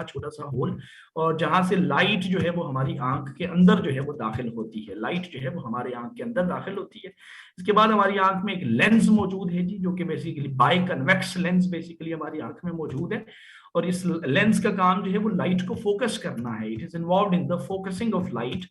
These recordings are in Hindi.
छोटा सा होल, और जहां से लाइट जो है वो हमारी आंख के अंदर जो है वो दाखिल होती है, लाइट जो है वो हमारी आंख के अंदर दाखिल होती है। इसके बाद हमारी आंख में एक लेंस मौजूद है जी, जो कि basically by convex lens basically हमारी आंख में मौजूद है, और इस लेंस का काम जो है वो लाइट को फोकस करना है। It is involve in the focusing of light,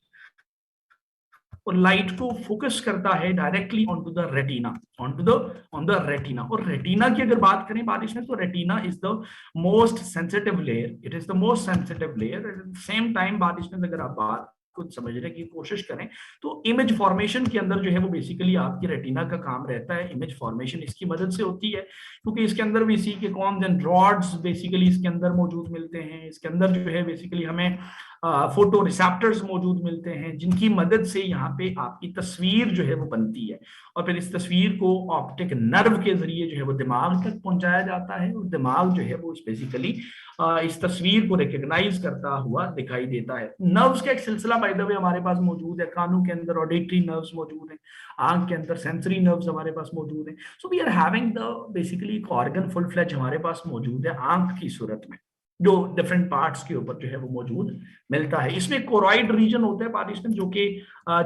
और लाइट को फोकस करता है directly on to the retina, on the retina. और रेटिना की अगर बात करें बारिश में, तो retina is the most sensitive layer, it is the most sensitive layer. At the same time बारिश में अगर आप बात कुछ समझने की कोशिश करें, तो इमेज फॉर्मेशन के अंदर जो है वो बेसिकली आपकी रेटिना का काम रहता है। इमेज फॉर्मेशन इसकी मदद से होती है, क्योंकि इसके अंदर भी सी के कॉन्स एंड रॉड्स बेसिकली इसके अंदर मौजूद मिलते हैं। इसके अंदर जो है बेसिकली हमें फोटो रिसेप्टर्स मौजूद मिलते हैं, जिनकी मदद से यहाँ पे आपकी तस्वीर जो है वो बनती है, और फिर इस तस्वीर को ऑप्टिक नर्व के जरिए जो है वो दिमाग तक पहुंचाया जाता है, और दिमाग जो है वो बेसिकली इस तस्वीर को रिकॉग्नाइज करता हुआ दिखाई देता है। नर्व्स का एक सिलसिला बाय द वे हमारे पास मौजूद है, कानों के अंदर ऑडिटरी नर्व्स मौजूद हैं, आंख के अंदर सेंसरी नर्व्स हमारे पास मौजूद हैं। So we are having the basically एक ऑर्गन फुल फ्लेज हमारे पास मौजूद है आंख की सूरत में, जो डिफरेंट पार्ट्स के ऊपर जो है वो मौजूद मिलता है। इसमें कोरॉइड रीजन होता है पार्टिशन, जो कि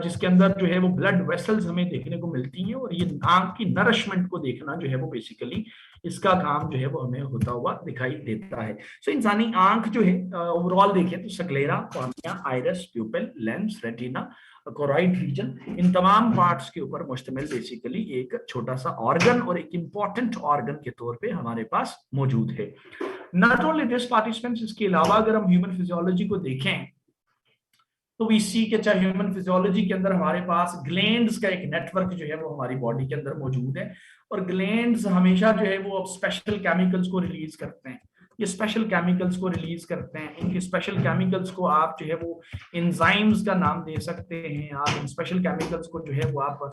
जिसके अंदर जो है वो ब्लड वेसल्स हमें देखने को मिलती हैं, और ये आंख की नरिशमेंट को देखना जो है वो बेसिकली इसका काम जो है वो हमें होता हुआ दिखाई देता है। सो इंसानी आंख जो है ओवरऑल देखें तो sclera, cornea, iris, pupil, lens, retina, choroid region, इन तमाम पार्ट्स के ऊपर मुश्तमिल बेसिकली एक छोटा सा ऑर्गन और एक इंपॉर्टेंट ऑर्गन के तौर पे हमारे पास मौजूद है। नॉट ओनली दिस पार्टिसिपेंट्स, इसके अलावा अगर हम ह्यूमन फिजियोलॉजी को देखें, तो वी सी के चाहे ह्यूमन फिजियोलॉजी के अंदर हमारे पास ग्लैंड्स का एक नेटवर्क जो है वो हमारी बॉडी के अंदर मौजूद है, और ग्लैंड्स हमेशा जो है वो स्पेशल केमिकल्स को रिलीज करते हैं। ये स्पेशल केमिकल्स को रिलीज करते हैं, इनके स्पेशल केमिकल्स को आप जो है वो एंजाइम्स का नाम दे सकते हैं, आप इन स्पेशल केमिकल्स को जो है वो आप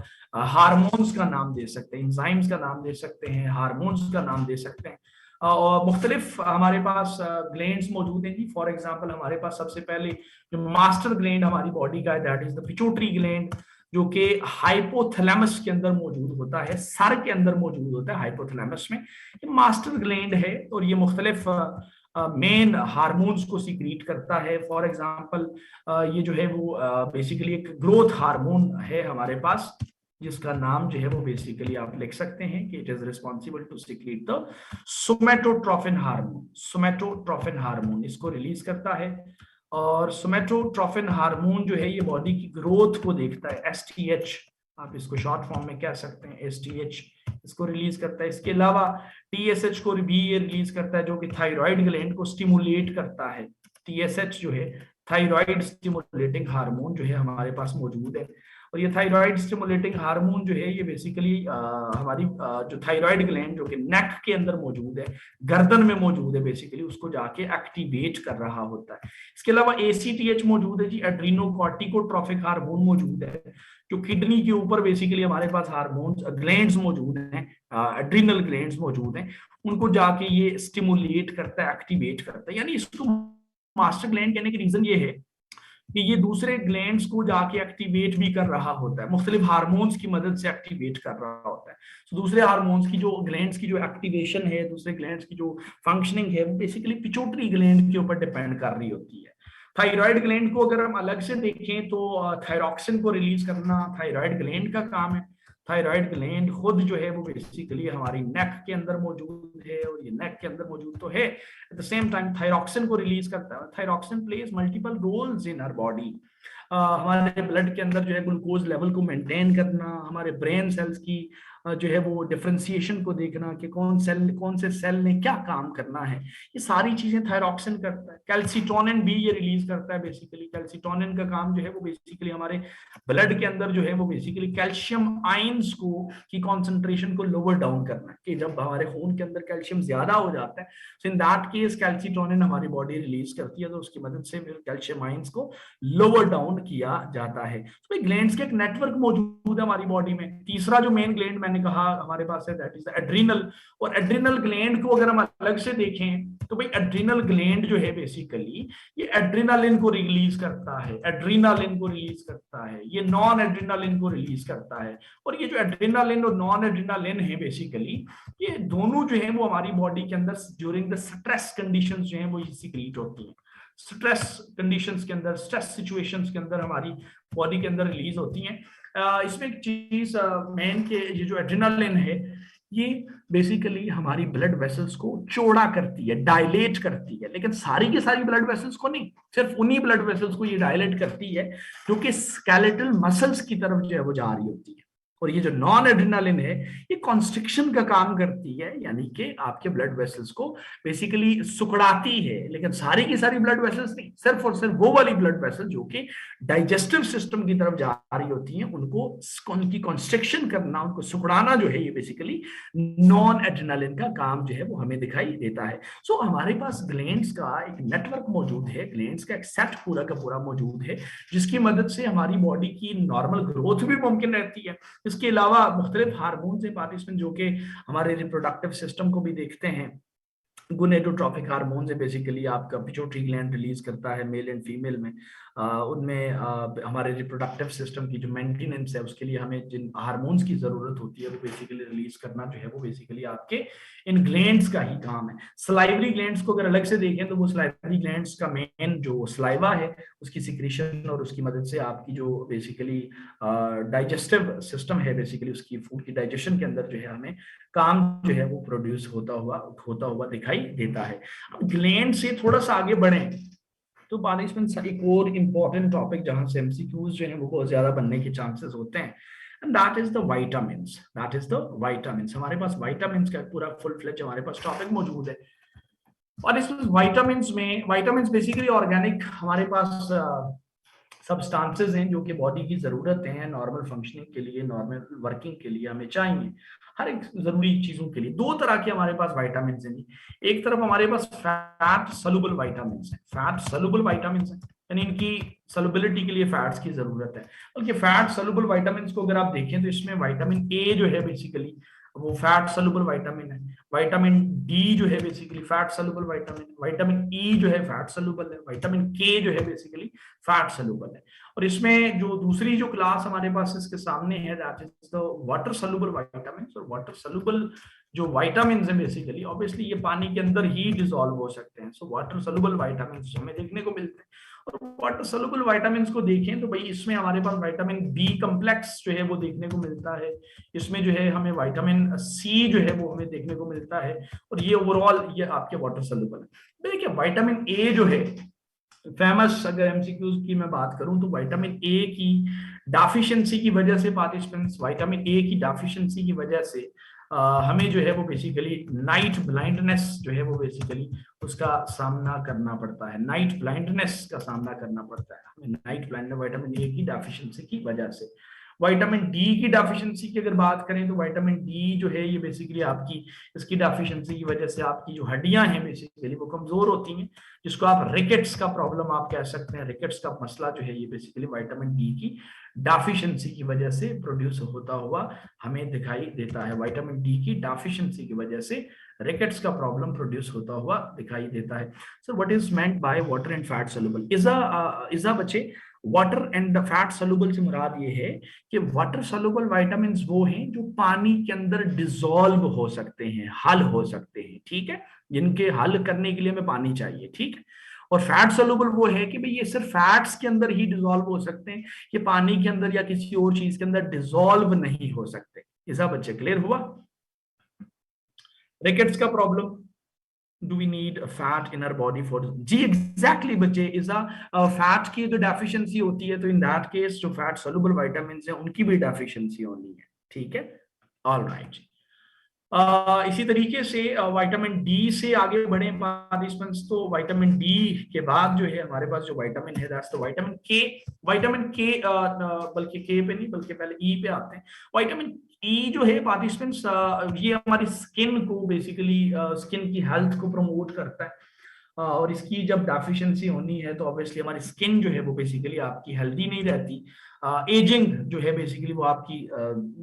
हार्मोन्स का नाम दे सकते हैं, एंजाइम्स का नाम दे सकते हैं, हार्मोन्स का नाम दे सकते हैं। और मुख्तलिफ हमारे पास ग्लैंड्स मौजूद हैं जी। फॉर एग्जांपल हमारे पास सबसे पहले जो मास्टर ग्लैंड हमारी बॉडी का है, that is the pituitary gland, जो कि हाइपोथैलेमस के अंदर मौजूद होता है, सर के अंदर मौजूद होता है हाइपोथैलेमस में। ये मास्टर ग्लैंड है, और ये मुख्तलिफ मेन हार्मोन्स को सीक्रेट करता है। फॉर एग्जांपल ये जो है वो बेसिकली एक ग्रोथ हार्मोन है हमारे पास, जिसका नाम जो है वो बेसिकली आप लिख सकते हैं कि it is responsible to secrete the somatotrophin hormone. Somatotrophin hormone इसको रिलीज करता है, और सोमेटोट्रोफिन हार्मोन जो है ये बॉडी की ग्रोथ को देखता है, एसटीएच आप इसको शॉर्ट फॉर्म में कह सकते हैं, एसटीएच इसको रिलीज करता है। इसके अलावा टीएसएच को भी ये रिलीज करता है, जो कि थायराइड ग्लैंड को स्टिमुलेट करता है। टीएसएच जो है थायराइड स्टिमुलेटिंग हार्मोन जो है हमारे पास मौजूद है, और ये थायराइड स्टिमुलेटिंग हार्मोन जो है ये बेसिकली हमारी जो थायराइड ग्लैंड जो कि नेक के अंदर मौजूद है, गर्दन में मौजूद है, बेसिकली उसको जाके एक्टिवेट कर रहा होता है। इसके अलावा एसीटीएच मौजूद है जी, एड्रीनोकॉर्टिकोट्रोफिक हार्मोन मौजूद है, जो किडनी के ऊपर बेसिकली हमारे पास हार्मोन्स ग्लैंड्स मौजूद हैं, एड्रीनल ग्लैंड्स मौजूद हैं, उनको जाके ये स्टिमुलेट करता है, एक्टिवेट करता है। यानी इसको मास्टर ग्लैंड कहने की रीजन ये है कि ये दूसरे ग्लैंड्स को जाके एक्टिवेट भी कर रहा होता है, मुख्तलिफ हार्मोन्स की मदद से एक्टिवेट कर रहा होता है। तो दूसरे हार्मोन्स की जो ग्लैंड्स की जो एक्टिवेशन है, दूसरे ग्लैंड्स की जो फंक्शनिंग है, वो बेसिकली पिट्यूटरी ग्लैंड के ऊपर डिपेंड कर रही होती है। थायराइड ग्लैंड को अगर हम अलग से देखें तो थायरॉक्सिन को रिलीज करना थायराइड ग्लैंड का काम है। थायराइड ग्लैंड खुद जो है वो बेसिकली हमारी नेक के अंदर मौजूद है, और ये नेक के अंदर मौजूद तो है, at the same time thyroxine को रिलीज करता है। Thyroxine plays multiple roles in our body, हमारे ब्लड के अंदर जो है ग्लूकोज लेवल को मेंटेन करना, हमारे ब्रेन सेल्स की जो है वो डिफरेंशिएशन को देखना कि कौन से सेल ने क्या काम करना है, ये सारी चीजें थायरॉक्सिन करता है। कैल्सिटोनिन भी ये रिलीज करता है। बेसिकली कैल्सिटोनिन का काम जो है वो बेसिकली हमारे ब्लड के अंदर जो है वो बेसिकली कैल्शियम आयंस को की कॉन्सेंट्रेशन को लोअर डाउन करना है, कि जब हमारे खून के अंदर कैल्शियम ज्यादा हो जाता है, सो इन दैट केस कैल्सिटोनिन हमारी बॉडी रिलीज करती है, तो उसकी मदद से कैल्शियम आयंस को लोअर डाउन किया जाता है। तो ग्लैंड्स के एक नेटवर्क मौजूद है हमारी बॉडी में। तीसरा जो मेन ग्लैंड मैंने मैंने कहा हमारे पास है दैट इज एड्रिनल। और एड्रिनल ग्लैंड को अगर हम अलग से देखें तो भाई एड्रिनल ग्लैंड जो है बेसिकली ये एड्रिनालिन को रिलीज करता है, एड्रिनालिन को रिलीज करता है, ये नॉन एड्रिनालिन को रिलीज करता है। और ये जो एड्रिनालिन और नॉन एड्रिनालिन है बेसिकली ये दोनों जो है वो हमारी बॉडी के अंदर ड्यूरिंग द स्ट्रेस कंडीशंस जो है वो सीक्रेट होती हैं। स्ट्रेस कंडीशंस के अंदर, स्ट्रेस सिचुएशंस के अंदर हमारी बॉडी के अंदर रिलीज होती हैं। इसमें एक चीज मेन के ये जो एड्रिनालिन है ये बेसिकली हमारी ब्लड वेसल्स को चौड़ा करती है, डायलेट करती है, लेकिन सारी की सारी ब्लड वेसल्स को नहीं, सिर्फ उन्हीं ब्लड वेसल्स को ये डायलेट करती है जो कि स्केलेटल मसल्स की तरफ जो है वो जा रही होती है। और ये जो नॉन एड्रिनालिन है ये कॉन्स्ट्रिक्शन का काम करती है, यानी कि आपके ब्लड वेसल्स को बेसिकली सुकड़ाती है, लेकिन सारी की सारी ब्लड वेसल्स नहीं, सिर्फ और सिर्फ वो वाली ब्लड वेसल जो कि डाइजेस्टिव सिस्टम की तरफ जा रही होती हैं उनको उनकी कॉन्स्ट्रिक्शन करना, उनको सुकड़ाना जो है ये बेसिकली नॉन एड्रिनालिन का काम जो है वो हमें दिखाई देता है। सो हमारे पास ग्लैंड्स का एक नेटवर्क मौजूद है, ग्लैंड्स का एक सेट पूरा का पूरा मौजूद है जिसकी मदद से हमारी बॉडी की नॉर्मल ग्रोथ भी मुमकिन रहती है। इसके अलावा मुख्तलिफ हार्मोन से पार्टिसिपेंट जो कि हमारे रिप्रोडक्टिव सिस्टम को भी देखते हैं, गोनेडोट्रोपिक हार्मोन से बेसिकली आपका पिट्यूटरी ग्लैंड रिलीज करता है मेल एंड फीमेल में। उनमें हमारे रिप्रोडक्टिव सिस्टम की जो मेंटेनेंस है उसके लिए हमें जिन हार्मोन्स की जरूरत होती है वो बेसिकली रिलीज करना जो है वो बेसिकली आपके इन ग्लैंड्स का ही काम है। सलाइवरी ग्लैंड्स को अगर अलग से देखें तो वो सलाइवरी ग्लैंड्स का मेन जो सलाइवा है उसकी सिक्रीशन और उसकी मदद से आपकी जो बेसिकली डाइजेस्टिव सिस्टम है बेसिकली उसकी फूड की डाइजेशन के अंदर जो है हमें काम जो है वो प्रोड्यूस होता हुआ दिखाई देता है। अब ग्लैंड से थोड़ा सा आगे बढ़े तो पार्टिसिपेंट्स एक और इम्पोर्टेंट टॉपिक जहां से एमसीक्यूज जो है वो बहुत ज्यादा बनने के चांसेस होते हैं, and that is the vitamins. That is the vitamins. हमारे पास विटामिन्स का पूरा फुल फ्लेज हमारे पास टॉपिक मौजूद है। और इसमें विटामिन्स बेसिकली ऑर्गेनिक हमारे पास सब्सटेंसेस हैं जो कि बॉडी की जरूरत है नॉर्मल फंक्शनिंग के लिए, नॉर्मल वर्किंग के लिए हमें चाहिए हर एक जरूरी चीजों के लिए। दो तरह के हमारे पास विटामिन्स हैं। एक तरफ हमारे पास फैट सॉल्युबल विटामिन्स हैं, फैट सॉल्युबल विटामिन्स हैं यानी इनकी सॉल्युबिलिटी के लिए फैट्स की जरूरत है। बल्कि फैट सॉल्युबल विटामिन्स को अगर आप देखें तो इसमें विटामिन ए जो है बेसिकली वो फैट सॉल्युबल विटामिन है, विटामिन डी जो है basically fat soluble vitamin, vitamin E जो है फैट सॉल्युबल है, विटामिन के जो है बेसिकली फैट सॉल्युबल है। और इसमें जो दूसरी जो क्लास हमारे पास इसके सामने है that is the water soluble vitamins. और वाटर सॉल्युबल जो विटामिन्स है बेसिकली ऑब्वियसली ये पानी के अंदर ही डिसॉल्व हो सकते हैं। सो वाटर सॉल्युबल विटामिन्स हमें देखने को मिलते हैं। और वाटर सॉल्युबल विटामिन्स को देखें तो भाई इसमें हमारे पास विटामिन बी कम्प्लेक्स जो है वो देखने को मिलता है, इसमें जो है हमें विटामिन सी जो है वो हमें देखने को मिलता है। और ये ओवरऑल ये आपके वाटर सॉल्युबल है। देखिए विटामिन ए जो है फेमस, अगर एमसीक्यूज की मैं बात करूं तो विटामिन ए की डेफिशिएंसी की वजह से पार्टिसिपेंट्स विटामिन ए की डेफिशिएंसी की वजह से हमें जो है वो बेसिकली नाइट ब्लाइंडनेस जो है वो बेसिकली उसका सामना करना पड़ता है, नाइट ब्लाइंडनेस का सामना करना पड़ता है हमें नाइट ब्लाइंडनेस विटामिन ए की डेफिशिएंसी की वजह से। विटामिन डी की डेफिशिएंसी की अगर बात करें तो विटामिन डी जो है ये बेसिकली आपकी इसकी डेफिशिएंसी की वजह से आपकी जो हड्डियां हैं बेसिकली वो कमजोर होती हैं, जिसको आप रिकेट्स का प्रॉब्लम आप कह सकते हैं। रिकेट्स का मसला जो है ये बेसिकली विटामिन डी की डेफिशिएंसी की वजह से प्रोड्यूस होता हुआ हमें दिखाई देता है। विटामिन डी की डेफिशिएंसी की वजह से रिकेट्स का प्रॉब्लम प्रोड्यूस होता हुआ दिखाई देता है। So what is meant by water and fat soluble? इजा बच्चे वाटर एंड फैट सॉल्युबल से मुराद ये है कि वाटर सॉल्युबल विटामिन्स वो हैं जो पानी के अंदर डिसॉल्व हो सकते हैं, हल हो सकते हैं, ठीक है, जिनके हल करने के लिए हमें पानी चाहिए, ठीक है। और फैट सॉल्युबल वो है कि भाई ये सिर्फ फैट्स के अंदर ही डिसॉल्व हो सकते हैं, ये पानी के अंदर या किसी और चीज के अंदर डिसॉल्व नहीं हो सकते। ऐसा बच्चे क्लियर हुआ? रिकेट्स का problem, do we need a fat in our body for जी exactly बच्चे इज फैट की जो डेफिशिएंसी होती है तो इन दैट केस जो फैट सॉल्युबल विटामिन्स हैं उनकी भी डेफिशिएंसी होनी है, ठीक है, ऑलराइट। इसी तरीके से विटामिन डी से आगे बढ़े पार्टिसिपेंट्स तो विटामिन डी के बाद जो है हमारे पास जो विटामिन है दैट्स द विटामिन के। विटामिन के बल्कि के पे नहीं बल्कि पहले ई पे आते हैं। विटामिन ई जो है पार्टिसिपेंट्स ये हमारी स्किन को बेसिकली स्किन की हेल्थ को प्रमोट करता है। और इसकी जब डेफिशिएंसी होनी है तो ऑब्वियसली हमारी स्किन जो है वो बेसिकली आपकी हेल्दी नहीं रहती। एजिंग जो है बेसिकली वो आपकी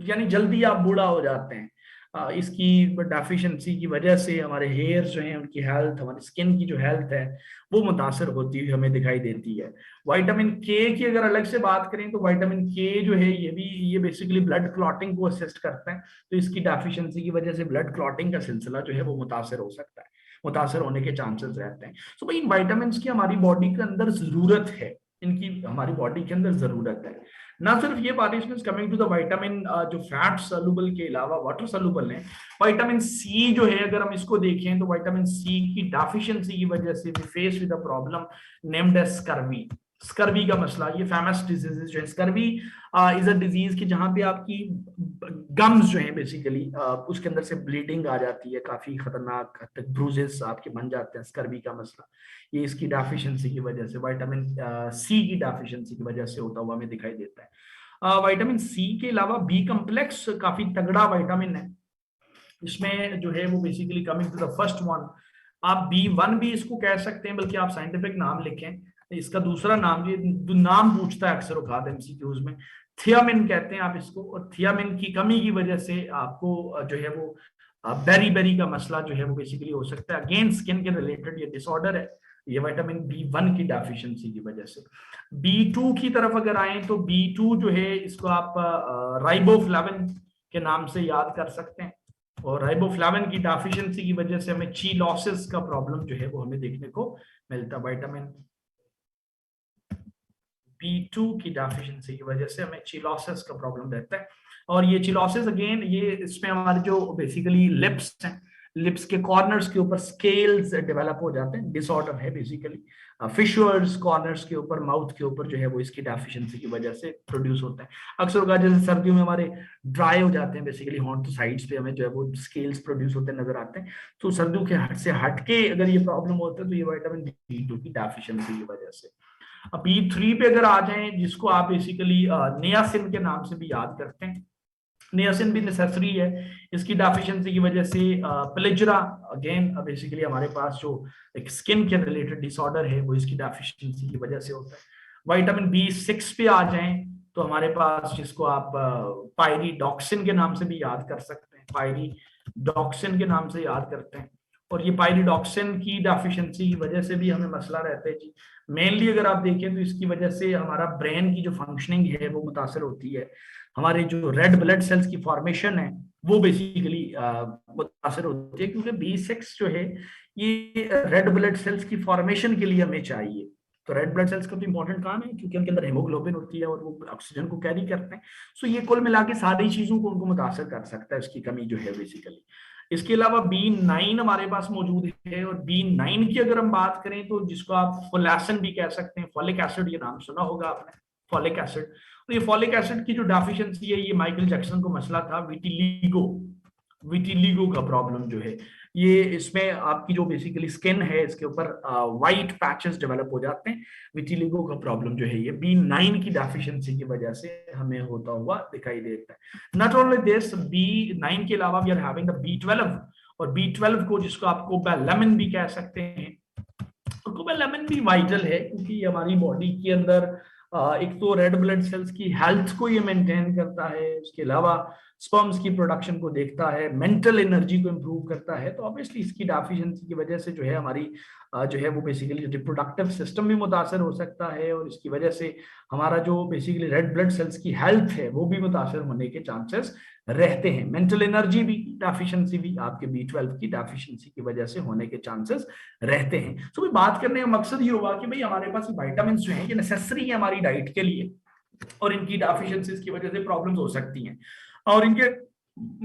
यानी जल्दी आप बूढ़ा हो जाते हैं। इसकी डेफिशिएंसी की वजह से हमारे हेयर्स जो हैं उनकी हेल्थ, हमारी स्किन की जो हेल्थ है वो मुतासर होती हुई हमें दिखाई देती है। विटामिन के की अगर अलग से बात करें तो विटामिन के जो है ये बेसिकली ब्लड क्लॉटिंग को असिस्ट करता है। तो इसकी डेफिशिएंसी की वजह से ब्लड क्लॉटिंग का सिलसिला जो है वो मुतासर हो सकता है, मुतासर होने के चांसेस रहते हैं। तो भाई इन विटामिन की हमारी बॉडी के अंदर जरूरत है, इनकी हमारी बॉडी के अंदर जरूरत है। ना सिर्फ ये participants, coming to the vitamin जो फैट सॉल्युबल के अलावा वाटर सॉल्युबल है, विटामिन सी जो है अगर हम इसको देखें तो विटामिन सी की डेफिशिएंसी की वजह से we face with a problem named as scurvy. Scurvy का मसला, ये फेमस डिजीज जो है स्कर्वी इज अ डिजीज की जहां पे आपकी गम्स जो है बेसिकली उसके अंदर से ब्लीडिंग आ जाती है, काफी खतरनाक हद तक ब्रूजेस आपके बन जाते हैं। स्कर्वी का मसला ये इसकी डेफिशिएंसी की वजह से, विटामिन सी की डेफिशिएंसी की वजह से होता हुआ हमें दिखाई देता है। विटामिन सी के अलावा बी कम्प्लेक्स काफी तगड़ा विटामिन है। इसमें जो है वो basically coming to the first one, आप B1 भी इसको कह सकते हैं, बल्कि आप साइंटिफिक नाम लिखें। इसका दूसरा नाम, ये नाम पूछता है अक्सर औकात एमसीक्यूज में, थियामिन कहते हैं आप इसको। और थियामिन की कमी की वजह से आपको जो है वो बेरी बेरी का मसला जो है वो बेसिकली हो सकता है। अगेन स्किन के रिलेटेड ये डिसऑर्डर है, ये विटामिन B1 की डेफिशिएंसी की वजह से। B2 की तरफ अगर आए तो B2 जो है इसको आप राइबोफ्लाविन के नाम से याद कर सकते हैं। और राइबोफ्लाविन की डेफिशिएंसी की वजह से हमें ची लॉसेस का प्रॉब्लम जो है वो हमें देखने को मिलता है। विटामिन B2 की डेफिशिएंसी की वजह से हमें ची लॉसेस का प्रॉब्लम रहता है। और ये ची लॉसेस अगेन ये इसमें हमारे जो बेसिकली लिप्स हैं, लिप्स के कॉर्नर्स के ऊपर स्केल्स डेवलप हो जाते हैं, डिसऑर्डर है बेसिकली। फिशर्स कॉर्नर्स के ऊपर, माउथ के ऊपर जो है वो इसकी डेफिशिएंसी की वजह से प्रोड्यूस होता है। अक्सर होगा जैसे सर्दियों में हमारे ड्राई हो जाते हैं बेसिकली हॉन्ट साइड्स पे, हमें जो है वो स्केल्स प्रोड्यूस होते नजर आते हैं। तो सर्दियों के हट से हटके अगर ये प्रॉब्लम होता है तो ये विटामिन B2 की डेफिशिएंसी की वजह से। अब B3 पे अगर आ जाएं, जिसको आप बेसिकली नियासिन के नाम से भी याद करते हैं, नियासिन भी नेसेसरी है। इसकी डेफिशिएंसी की वजह से प्लेजरा अगेन बेसिकली हमारे पास जो एक स्किन के रिलेटेड डिसऑर्डर है वो इसकी डेफिशिएंसी की वजह से होता है। विटामिन B6 पे आ जाएं तो हमारे पास जिसको आप पायरिडॉक्सिन के नाम से भी याद कर सकते हैं, पायरिडॉक्सिन के नाम से याद करते हैं। और ये पायरिडॉक्सिन की डेफिशिएंसी की वजह से भी हमें मसला रहता है जी। मेनली अगर आप देखें तो इसकी वजह से हमारा ब्रेन की जो फंक्शनिंग है वो मुतासर होती है। हमारे जो रेड ब्लड सेल्स की फॉर्मेशन है वो बेसिकली मुतासर होती है, क्योंकि B6 जो है ये रेड ब्लड सेल्स की फॉर्मेशन के लिए हमें चाहिए। तो रेड ब्लड सेल्स का तो इंपॉर्टेंट काम है क्योंकि उनके अंदर हेमोग्लोबिन होती है और वो ऑक्सीजन को कैरी करते हैं। सो ये कुल मिला के सारी चीजों को उनको मुतासर कर सकता है, इसकी कमी जो है बेसिकली। इसके अलावा B9 हमारे पास मौजूद है। और B9 की अगर हम बात करें तो जिसको आप फोलासिन भी कह सकते हैं, फॉलिक एसिड, ये नाम सुना होगा आपने, फॉलिक एसिड। तो ये फॉलिक एसिड की जो डेफिशिएंसी है, ये माइकल जैक्सन को मसला था, विटिलिगो का प्रॉब्लम जो है ये, इसमें आपकी जो बेसिकली स्किन है इसके ऊपर वाइट पैचेस डेवलप हो जाते हैं। विटिलिगो का प्रॉब्लम जो है ये B9 की डेफिशिएंसी की वजह से हमें होता हुआ दिखाई देता है। नॉट ओनली दिस, B9 के अलावा we are having the B12। और B12 को जिसको आप कोबालैमिन भी कह सकते हैं, कोबालैमिन भी वाइटल है क्योंकि हमारी बॉडी के अंदर एक तो रेड ब्लड सेल्स की हेल्थ को ये मेंटेन करता है, उसके अलावा स्पर्म्स की प्रोडक्शन को देखता है, मेंटल एनर्जी को इंप्रूव करता है। तो ऑब्वियसली इसकी डेफिशिएंसी की वजह से जो है हमारी जो है वो बेसिकली रिप्रोडक्टिव सिस्टम भी मुतासर हो सकता है। और इसकी वजह से हमारा जो बेसिकली रेड ब्लड सेल्स की हेल्थ है वो भी मुतासर होने के चांसेस रहते हैं। मेंटल एनर्जी भी डेफिशिएंसी भी आपके B12 की डेफिशिएंसी की वजह से होने के चांसेस रहते हैं। तो बात करने का मकसद ये हुआ कि भाई हमारे पास विटामिन जो है ये नेसेसरी है हमारी डाइट के लिए, और इनकी डेफिशिएंसीज की वजह से प्रॉब्लम्स हो सकती हैं। और इनके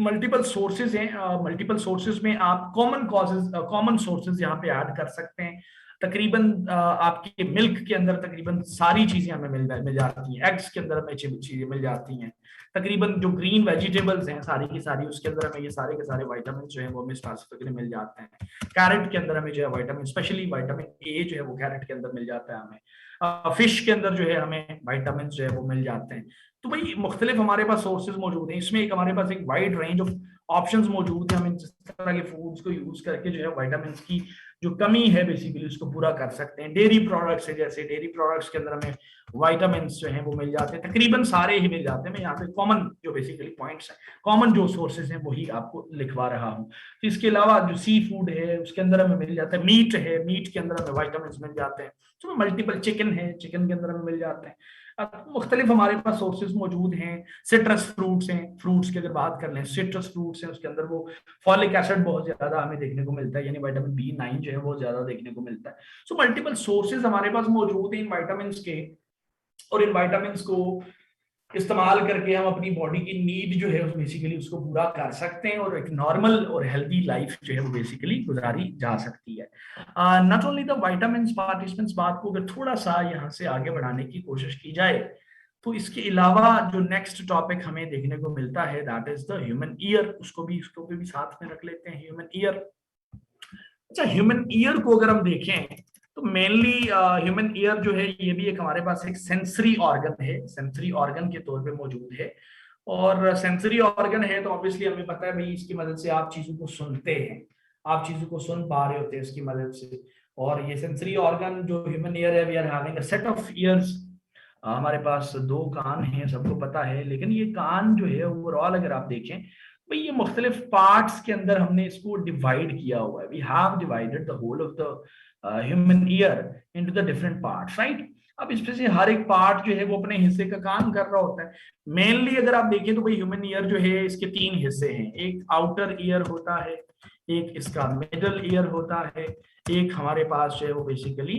मल्टीपल सोर्सेज हैं, मल्टीपल सोर्सेज में आप कॉमन सोर्सेज यहाँ पे ऐड कर सकते हैं। तकरीबन आपके मिल्क के अंदर तकरीबन सारी चीजें हमें मिल जाती हैं, एग्स के अंदर हमें चीजें मिल जाती हैं, तकरीबन जो ग्रीन वेजिटेबल्स हैं सारी की सारी उसके अंदर हमें ये सारे के सारे विटामिन जो है वो हमें स्पेसिफिकली मिल जाते हैं। कैरेट के अंदर हमें जो है विटामिन, स्पेशली विटामिन ए जो है वो कैरेट के अंदर मिल जाता है हमें। फिश के अंदर जो है हमें विटामिन जो है वो मिल जाते हैं। तो भाई मुख्तलिफ हमारे पास सोर्सेज मौजूद हैं, इसमें एक हमारे पास एक वाइड रेंज ऑफ ऑप्शंस मौजूद है। हमें जिस तरह के फूड्स को यूज करके जो है विटामिन की जो कमी है बेसिकली उसको पूरा कर सकते हैं। डेयरी प्रोडक्ट्स है, जैसे डेयरी प्रोडक्ट्स के अंदर हमें विटामिन जो हैं वो मिल जाते हैं, तकरीबन सारे ही मिल जाते हैं। मैं यहाँ पे कॉमन जो बेसिकली पॉइंट्स हैं, कॉमन जो सोर्सेज हैं वही आपको लिखवा रहा हूँ। तो इसके अलावा जो सी फूड है उसके अंदर हमें मिल जाता है, मीट है, मीट के अंदर हमें विटामिन मिल जाते हैं, तो मल्टीपल चिकन है, चिकन के अंदर हमें मिल जाते हैं। मुख्तलिफ हमारे पास सोर्सेज मौजूद हैं। सिट्रस फ्रूट्स हैं, फ्रूट्स की अगर बात कर लें, सिट्रस फ्रूट्स हैं, उसके अंदर वो फॉलिक एसिड बहुत ज्यादा हमें देखने को मिलता है, यानी विटामिन B9 जो है वो ज्यादा देखने को मिलता है। सो मल्टीपल सोर्सेज हमारे पास मौजूद हैं इन विटामिन के, और इन विटामिन को इस्तेमाल करके हम अपनी बॉडी की नीड जो है बेसिकली उसको पूरा कर सकते हैं, और एक नॉर्मल और हेल्दी लाइफ जो है वो बेसिकली गुजारी जा सकती है। Not only the vitamin participants, बात को अगर थोड़ा सा यहाँ से आगे बढ़ाने की कोशिश की जाए तो इसके अलावा जो नेक्स्ट टॉपिक हमें देखने को मिलता है that is the human year, उसको भी साथ में रख लेते हैं, ह्यूमन ईयर। अच्छा, ह्यूमन ईयर को अगर हम देखें तो मेनली ह्यूमन ईयर जो है ये भी एक हमारे पास एक सेंसरी ऑर्गन है, सेंसरी ऑर्गन के तौर पे मौजूद है। और सेंसरी ऑर्गन है तो ऑब्वियसली हमें पता है भाई इसकी मदद से आप चीजों को सुनते हैं, आप चीजों को सुन पा रहे होते हैं इसकी मदद से। और ये सेंसरी ऑर्गन जो ह्यूमन ईयर है, we are having a set of ears. हमारे पास दो कान हैं, सबको पता है, लेकिन ये कान जो है ओवरऑल अगर आप देखें भाई ये मुख्तलिफ पार्ट्स के अंदर हमने इसको डिवाइड किया हुआ है। We have divided the whole of the human ear into the different parts, right. अब इसमें से हर एक पार्ट जो है वो अपने हिस्से का काम कर रहा होता है। मेनली अगर आप देखें तो भाई ह्यूमन ईयर जो है इसके तीन हिस्से हैं, एक आउटर ईयर होता है, एक इसका मिडल ईयर होता है, एक हमारे पास जो है वो बेसिकली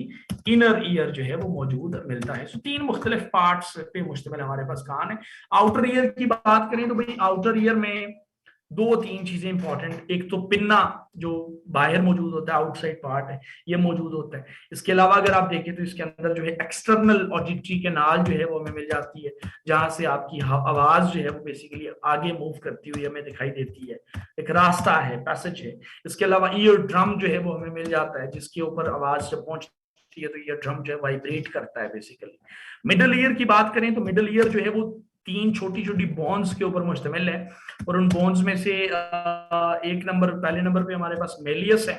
इनर ईयर जो है वो मौजूद मिलता है। सो तीन मुख्तलिफ पार्ट्स पे मुश्तमिल हमारे पास कान है। आउटर ईयर की बात करें तो भाई आउटर ईयर में दो तीन चीजें इंपॉर्टेंट, एक तो पिन्ना जो बाहर मौजूद होता है, आउटसाइड पार्ट है, ये मौजूद होता है। इसके अलावा अगर आप देखें तो इसके अंदर जो है एक्सटर्नल ऑडिटरी कैनाल जो है वो हमें मिल जाती है, जहां से आपकी आवाज जो है वो बेसिकली आगे मूव करती हुई हमें दिखाई देती है, एक रास्ता है, पैसेज है। इसके अलावा ईयर ड्रम जो है वो हमें मिल जाता है, जिसके ऊपर आवाज जब पहुंचती है तो ईयर ड्रम जो है वाइब्रेट करता है बेसिकली। मिडल ईयर की बात करें तो मिडल ईयर जो है वो तीन छोटी छोटी बोन्स के ऊपर मुश्तमिल है, और उन बोन्स में से एक नंबर, पहले नंबर पे हमारे पास मेलियस है,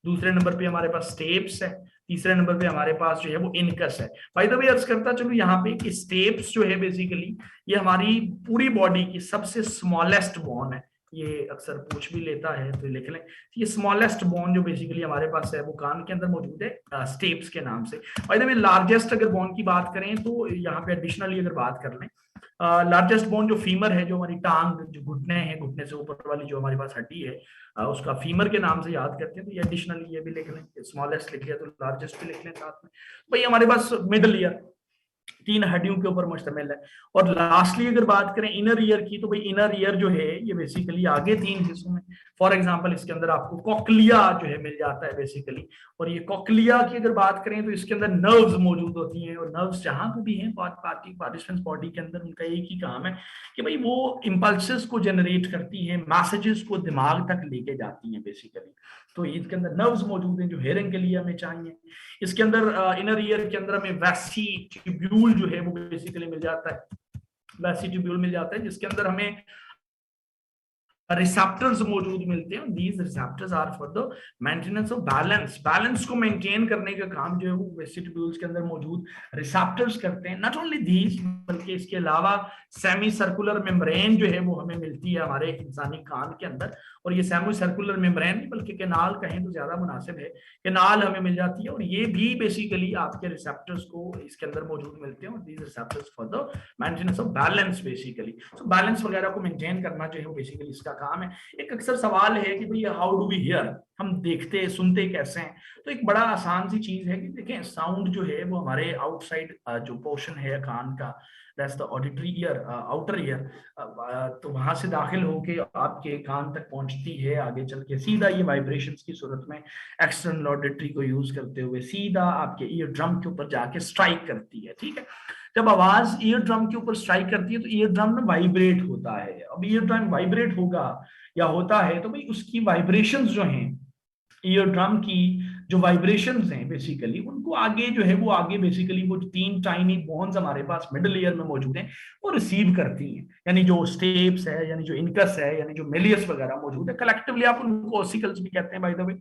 दूसरे नंबर पे हमारे पास स्टेप्स है, तीसरे नंबर पे हमारे पास जो है वो इनकस है। बाय द वे अर्ज करता चलो यहाँ पे कि स्टेप्स जो है बेसिकली ये हमारी पूरी बॉडी की सबसे स्मॉलेस्ट बोन है, ये अक्सर पूछ भी लेता है तो लिख लें, ये स्मॉलेस्ट बोन जो बेसिकली हमारे पास है वो कान के अंदर मौजूद है स्टेप्स के नाम से। बाय द वे लार्जेस्ट अगर बोन की बात करें तो यहाँ पे एडिशनली अगर बात कर लें, लार्जेस्ट बोन जो फीमर है, जो हमारी टांग, जो घुटने हैं, घुटने से ऊपर वाली जो हमारी पास हड्डी है, उसका फीमर के नाम से याद करते हैं, तो ये एडिशनली ये भी लिख लें, स्मॉलेस्ट लिख लिया तो लार्जेस्ट भी लिख लें साथ में। भाई हमारे पास मिडल ईयर तीन हड्डियों के ऊपर मुश्तमिल है। और लास्टली अगर बात करें इनर ईयर की तो भाई इनर ईयर जो है ये बेसिकली आगे तीन हिस्सों में, फॉर एग्जांपल इसके अंदर आपको कॉकलिया जो है मिल जाता है बेसिकली। और ये कॉकलिया की अगर बात करें तो इसके अंदर नर्व्स मौजूद होती हैं, और नर्व्स जहां पर भी हैं पार्टिसिपेंट्स बॉडी के अंदर, उनका एक ही काम है कि भाई वो इंपल्सेस को जनरेट करती है, मैसेजेस को दिमाग तक लेके जाती हैं बेसिकली। तो इसके अंदर नर्व्स मौजूद हैं जो हेयरिंग के लिए हमें चाहिए। इसके अंदर इनर ईयर के अंदर हमें वेस्टिब्यूल जो है वो बेसिकली मिल जाता है, वेस्टिब्यूल मिल जाता है, जिसके अंदर हमें रिसेप्टर्स मौजूद मिलते हैं। These receptors are for the maintenance of balance, balance को मेंटेन करने का काम जो है वो वेस्टिब्यूल्स के अंदर मौजूद रिसेप्टर्स करते हैं। नॉट ओनली दीज, बल्कि इसके अलावा सेमी सर्कुलर मेम्ब्रेन जो है वो हमें मिलती है हमारे इंसानी कान के अंदर, और ये सेमी सर्कुलर मेम्ब्रेन बल्कि कैनाल कहें तो ज्यादा मुनासिब है, कैनाल हमें मिल जाती है, और ये भी बेसिकली आपके रिसेप्टर्स को इसके अंदर मौजूद मिलते हैं, और these receptors for the maintenance of balance basically. So balance वगैरह को मेंटेन करना जो है वो बेसिकली इसका काम है। एक अक्सर सवाल है कि भाई हाउ डू वी हियर, हम देखते सुनते कैसे हैं? तो एक बड़ा आसान सी चीज है कि देखें साउंड जो है वो हमारे आउटसाइड जो पोर्शन है कान का, that's the auditory year, outer ear, तो वहां से दाखिल होके आपके कान तक पहुंचती है, आगे चल के सीधा ये वाइब्रेशंस की सूरत में एक्सटर्नल ऑडिटरी को यूज करते हुए सीधा आपके ईयर ड्रम के ऊपर जाके स्ट्राइक करती है, ठीक है। जब आवाज ईयर ड्रम के ऊपर स्ट्राइक करती है तो ईयर ड्रम में वाइब्रेट होता है। अब ईयर ड्रम वाइब्रेट होगा या होता है तो भाई उसकी वाइब्रेशंस जो हैं, ईयर ड्रम की जो वाइब्रेशंस हैं बेसिकली, उनको आगे जो है वो आगे बेसिकली वो तीन टाइनी बोन्स हमारे पास मिडिल ईयर में मौजूद हैं वो रिसीव करती हैं, यानी जो स्टेप्स है, यानी जो इनकस है, यानी जो मेलियस वगैरह मौजूद है, कलेक्टिवली आप उनको ओसिकल्स भी कहते हैं बाय द वे।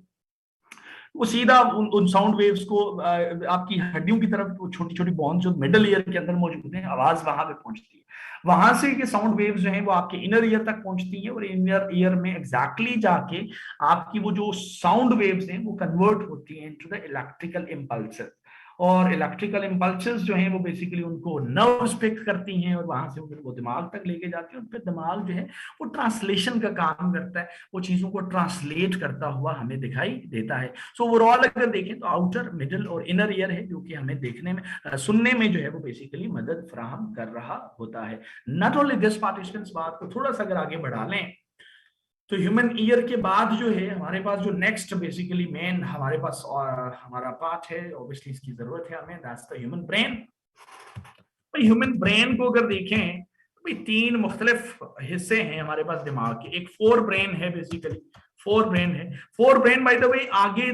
वो सीधा उन साउंड वेव्स को आपकी हड्डियों की तरफ, वो छोटी छोटी बॉन्स जो मिडल ईयर के अंदर मौजूद है, आवाज वहां पे पहुंचती है। वहां से ये साउंड वेव्स जो है वो आपके इनर ईयर तक पहुंचती है, और इनर ईयर में एग्जैक्टली जाके आपकी वो जो साउंड वेव्स हैं वो कन्वर्ट होती हैं इनटू द इलेक्ट्रिकल इम्पल्सेस। और इलेक्ट्रिकल इम्पल्सेस जो हैं वो बेसिकली उनको नर्व्स पिक करती हैं, और वहां से फिर वो दिमाग तक लेके जाती है, और फिर दिमाग जो है वो ट्रांसलेशन का काम करता है, वो चीजों को ट्रांसलेट करता हुआ हमें दिखाई देता है। सो ओवरऑल अगर देखें तो आउटर, मिडिल और इनर ईयर है जो कि हमें देखने में, सुनने में जो है वो बेसिकली मदद फराहम कर रहा होता है। नॉट ओनली दिस पार्टिसिपेंट्स, बात को थोड़ा सा अगर आगे बढ़ा लें तो ह्यूमन ईयर के बाद जो है हमारे पास जो नेक्स्ट बेसिकली मेन हमारे पास हमारा पार्ट है, ऑब्वियसली इसकी जरूरत है हमें, दैट्स द ह्यूमन ब्रेन। भाई ह्यूमन ब्रेन को अगर देखें तो भाई तीन मुख्तलिफ हिस्से हैं हमारे पास दिमाग के। एक फोर ब्रेन है, बेसिकली फोर ब्रेन है। Fore brain by the way आगे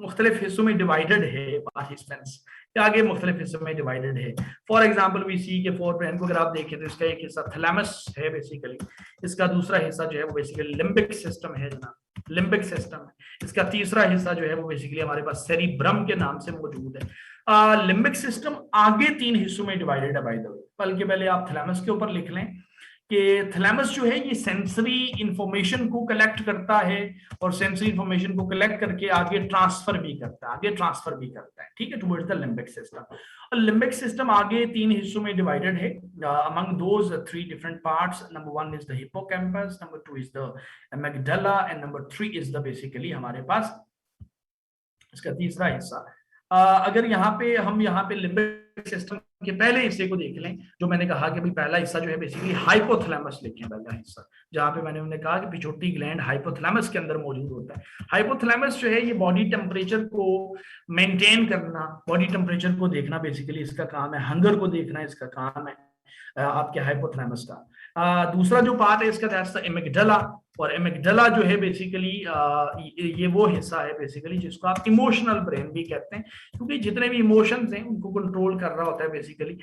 मुख्तलिफ हिस्सों में डिवाइडेड है, पार्टिसिपेंट्स आगे मुख्तलिफ हिस्सों में डिवाइडेड है। फॉर एग्जाम्पल वी सी के फोर ब्रेन को अगर आप देखें तो इसका एक हिस्सा थैलेमस है बेसिकली, इसका दूसरा हिस्सा जो है वो बेसिकली लिम्बिक सिस्टम है जनाब, लिम्बिक सिस्टम है। इसका तीसरा हिस्सा जो है वो बेसिकली हमारे पास सेरिब्रम के नाम से मौजूद है। लिम्बिक सिस्टम आगे तीन हिस्सों में डिवाइडेड है बाय द वे, बल्कि पहले आप थैलेमस के ऊपर लिख लें कि थैलेमस जो है ये सेंसरी इंफॉर्मेशन को कलेक्ट करता है, और सेंसरी इंफॉर्मेशन को कलेक्ट करके आगे ट्रांसफर भी करता है, आगे ट्रांसफर भी करता है, ठीक है, टुवर्ड्स द लिम्बिक सिस्टम। और लिम्बिक सिस्टम आगे तीन हिस्सों में डिवाइडेड है, among those three different parts. Number one is the hippocampus, number two is the amygdala, and number three is the basically हमारे पास इसका तीसरा हिस्सा। अगर यहाँ पे लिम्बिक सिस्टम के पहले हिस्से को देख लें, जो मैंने कहा कि भाई पहला हिस्सा जो है बेसिकली हाइपोथैलेमस लिखें, पहला हिस्सा जहाँ पे मैंने उन्हें कहा कि पिट्यूटरी ग्लैंड हाइपोथैलेमस के अंदर मौजूद होता है। हाइपोथैलेमस जो है ये बॉडी टेम्परेचर को मेंटेन करना, बॉडी टेम्परेचर को देखना बेसिकली इसका काम है, हंगर को देखना इसका काम है आपके हाइपोथैलेमस का। दूसरा जो पार्ट है इसका दैट्स द एमिगडाला, और एमिगडाला जो है बेसिकली ये वो हिस्सा है बेसिकली जिसको आप इमोशनल ब्रेन भी कहते हैं, क्योंकि जितने भी इमोशंस हैं उनको कंट्रोल कर रहा होता है बेसिकली।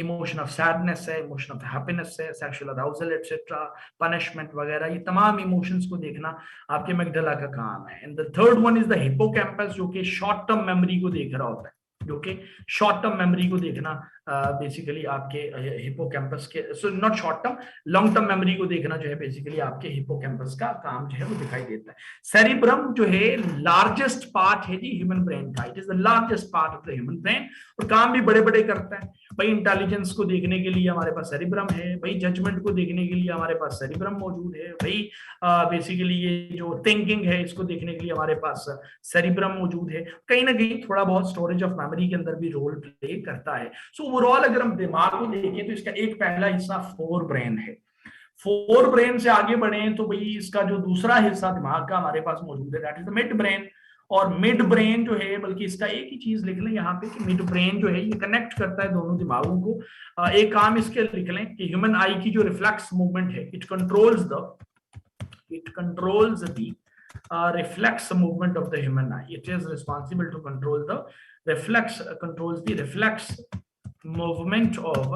इमोशन ऑफ सैडनेस है, इमोशन ऑफ हैप्पीनेस है, सेक्सुअल अराउजल एटसेट्रा, पनिशमेंट वगैरह, ये तमाम इमोशंस को देखना आपके एमिगडाला का काम है। And the third one is the hippocampus, जो कि शॉर्ट टर्म मेमोरी को देख रहा होता है, जो कि शॉर्ट टर्म मेमोरी को देखना बेसिकली आपके हिप्पोकैम्पस के, so not short term, long term memory को देखना जो है बेसिकली आपके हिप्पोकैम्पस का काम जो है वो दिखाई देता है। सेरिब्रम जो है लार्जेस्ट पार्ट है जी ह्यूमन ब्रेन का, it is the largest part of the human brain, और काम भी बड़े बड़े करता है। भाई इंटेलिजेंस को देखने के लिए हमारे पास सेरिब्रम है, भाई जजमेंट को देखने के लिए हमारे पास सेरिब्रम मौजूद है, भाई बेसिकली ये जो थिंकिंग है इसको देखने के लिए हमारे पास सेरिब्रम मौजूद है, कहीं ना कहीं थोड़ा बहुत स्टोरेज ऑफ मेमोरी के अंदर भी रोल प्ले करता है। सो ओवरऑल अगर हम दिमाग को देखें तो इसका एक पहला हिस्सा फोर ब्रेन है। फोर ब्रेन से आगे बढ़े तो भाई इसका जो दूसरा हिस्सा दिमाग का हमारे पास मौजूद है, that is the mid brain. और मिड ब्रेन जो है, बल्कि इसका एक ही चीज लिख लें यहाँ पे कि मिड ब्रेन जो है ये कनेक्ट करता है दोनों दिमागों को। एक काम इसके लिख लें कि ह्यूमन आई की जो रिफ्लेक्स मूवमेंट है, it controls the reflex movement of the human eye. It is responsible to control the reflex, controls the reflex movement of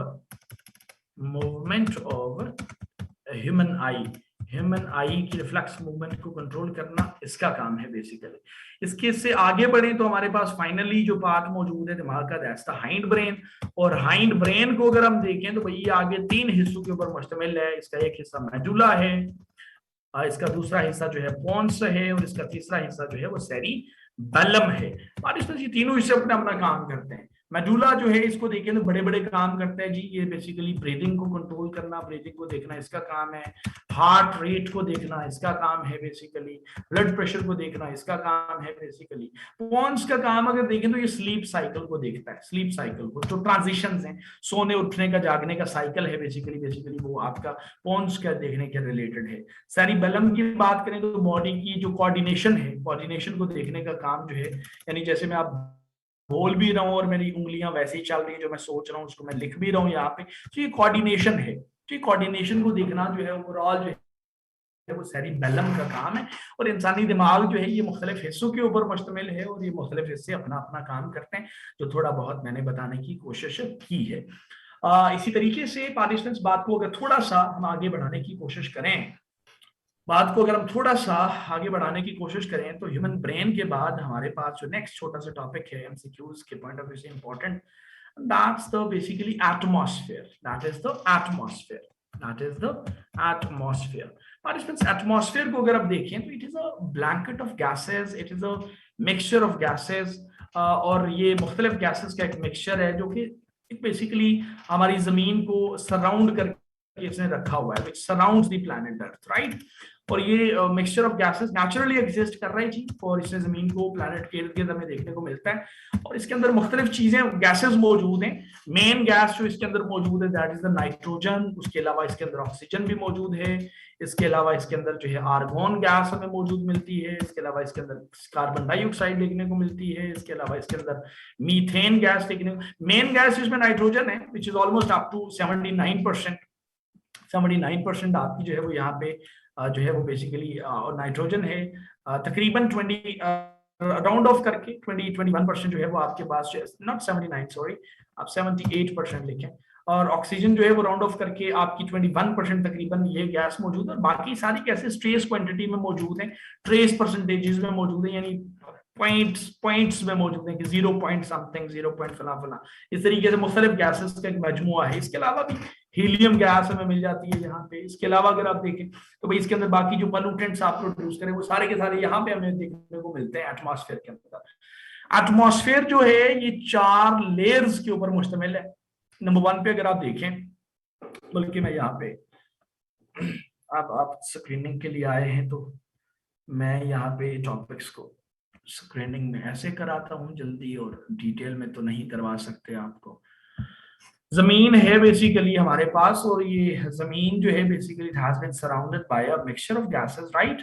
human eye. Human आई की रिफ्लेक्स मूवमेंट को कंट्रोल करना इसका काम है बेसिकली। इसके से आगे बढ़े तो हमारे पास फाइनली जो पार्ट मौजूद है दिमाग का, दैट्स द हाइंड ब्रेन। और हाइंड ब्रेन को अगर हम देखें तो भाई आगे तीन हिस्सों के ऊपर मुश्तमिल है। इसका एक हिस्सा मेडुला है, इसका दूसरा हिस्सा जो है पोन्स है, और इसका तीसरा हिस्सा जो है वो सेरिबेलम है। और इसमें ये तीनों हिस्से अपना अपना काम करते हैं। मेडुला जो है इसको देखें तो बड़े बड़े काम करता है जी, ये बेसिकली ब्रीदिंग को कंट्रोल करना, ब्रीदिंग को देखना इसका काम है, हार्ट रेट को देखना इसका काम है बेसिकली, ब्लड प्रेशर को देखना इसका काम है बेसिकली। पोन्स का काम अगर देखें तो ये स्लीप साइकिल को देखता है, स्लीप साइकिल को, जो ट्रांजिशंस हैं, सोने उठने का जागने का साइकिल है बेसिकली वो आपका पोन्स का देखने के रिलेटेड है। सेरिबेलम की बात करें तो बॉडी की जो कोऑर्डिनेशन है, कोऑर्डिनेशन को देखने का काम जो है, यानी जैसे मैं आप बोल भी रहा हूँ और मेरी उंगलियां वैसे ही चल रही है, जो मैं सोच रहा हूँ उसको मैं लिख भी रहा हूँ यहाँ पे, तो ये कोऑर्डिनेशन है। तो ये कोऑर्डिनेशन को देखना जो है ओवरऑल जो है वो सेरिबेलम का काम है। और इंसानी दिमाग जो है ये मुख्तलिफ हिस्सों के ऊपर मुश्तमिल है, और ये मुख्तलिफ हिस्से अपना अपना काम करते हैं, जो थोड़ा बहुत मैंने बताने की कोशिश की है। इसी तरीके से पार्टिसिपेंट्स बात को अगर थोड़ा सा हम आगे बढ़ाने की कोशिश करें बात को अगर हम थोड़ा सा आगे बढ़ाने की कोशिश करें तो ह्यूमन ब्रेन के बाद हमारे पास जो नेक्स्ट छोटा सा टॉपिक है एमसीक्यूज के पॉइंट ऑफ व्यू से important, that's the basically atmosphere, that is the atmosphere, that is the atmosphere. Participants, atmosphere को अगर आप देखें तो it is a blanket of gases, it is a mixture of gases, और ये मुख्तलिफ गैसेस का एक मिक्सचर है जो कि बेसिकली हमारी जमीन को सराउंड करके इसने रखा हुआ है, which surrounds the planet Earth, right? और ये mixture of gases naturally exist कर रही है जी, और इससे जमीन को प्लैनेट के इर्द गिर्द हमें देखने को मिलता है। और इसके अंदर मुख्तलिफ चीजें गैसेस मौजूद हैं। मेन गैस जो इसके अंदर मौजूद है दैट इज द नाइट्रोजन, उसके अलावा इसके अंदर ऑक्सीजन भी मौजूद है, इसके अलावा इसके अंदर जो है आर्गोन गैस हमें मौजूद मिलती है, इसके अलावा इसके अंदर कार्बन डाइऑक्साइड देखने को मिलती है, इसके अलावा इसके अंदर मीथेन गैस देखने को, मेन गैस इसमें नाइट्रोजन है which is almost up to 79%, 79% आपकी जो है वो यहाँ पे जो है वो बेसिकली नाइट्रोजन है। तकरीबन 20 राउंड ऑफ करके 20-21% जो है वो आपके पास, नॉट 79 सॉरी, आप 78% लिखें, और ऑक्सीजन जो है वो राउंड ऑफ करके आपकी 21% तकरीबन ये गैस मौजूद है। बाकी सारी गैसेस ट्रेस क्वांटिटी में मौजूद हैं, ट्रेस परसेंटेजेस में मौजूद है, यानी पॉइंट्स में मौजूद है कि 0 पॉइंट समथिंग, 0 पॉइंट फला फला, इस तरीके से मुख्तलिफ गैसेस का एक मजमुआ है। इसके अलावा भी हीलियम गैस हमें मिल जाती है यहाँ पे। इसके अलावा अगर आप देखें तो भाई इसके अंदर बाकी जो पोल्यूटेंट्स आप प्रोड्यूस करें वो सारे के सारे यहाँ पे हमें देखने को मिलते हैं एटमॉस्फेयर के अंदर। एटमॉस्फेयर जो है ये 4 लेयर्स के ऊपर मुश्तमिल है। नंबर 1 पे अगर आप देखें, बल्कि मैं यहाँ पे आप स्क्रीनिंग के लिए आए हैं तो मैं यहाँ पे टॉपिक्स को स्क्रीनिंग में ऐसे कराता हूँ जल्दी, और डिटेल में तो नहीं करवा सकते आपको। जमीन है बेसिकली हमारे पास, और ये जमीन जो है basically has been surrounded by a mixture of gases, right?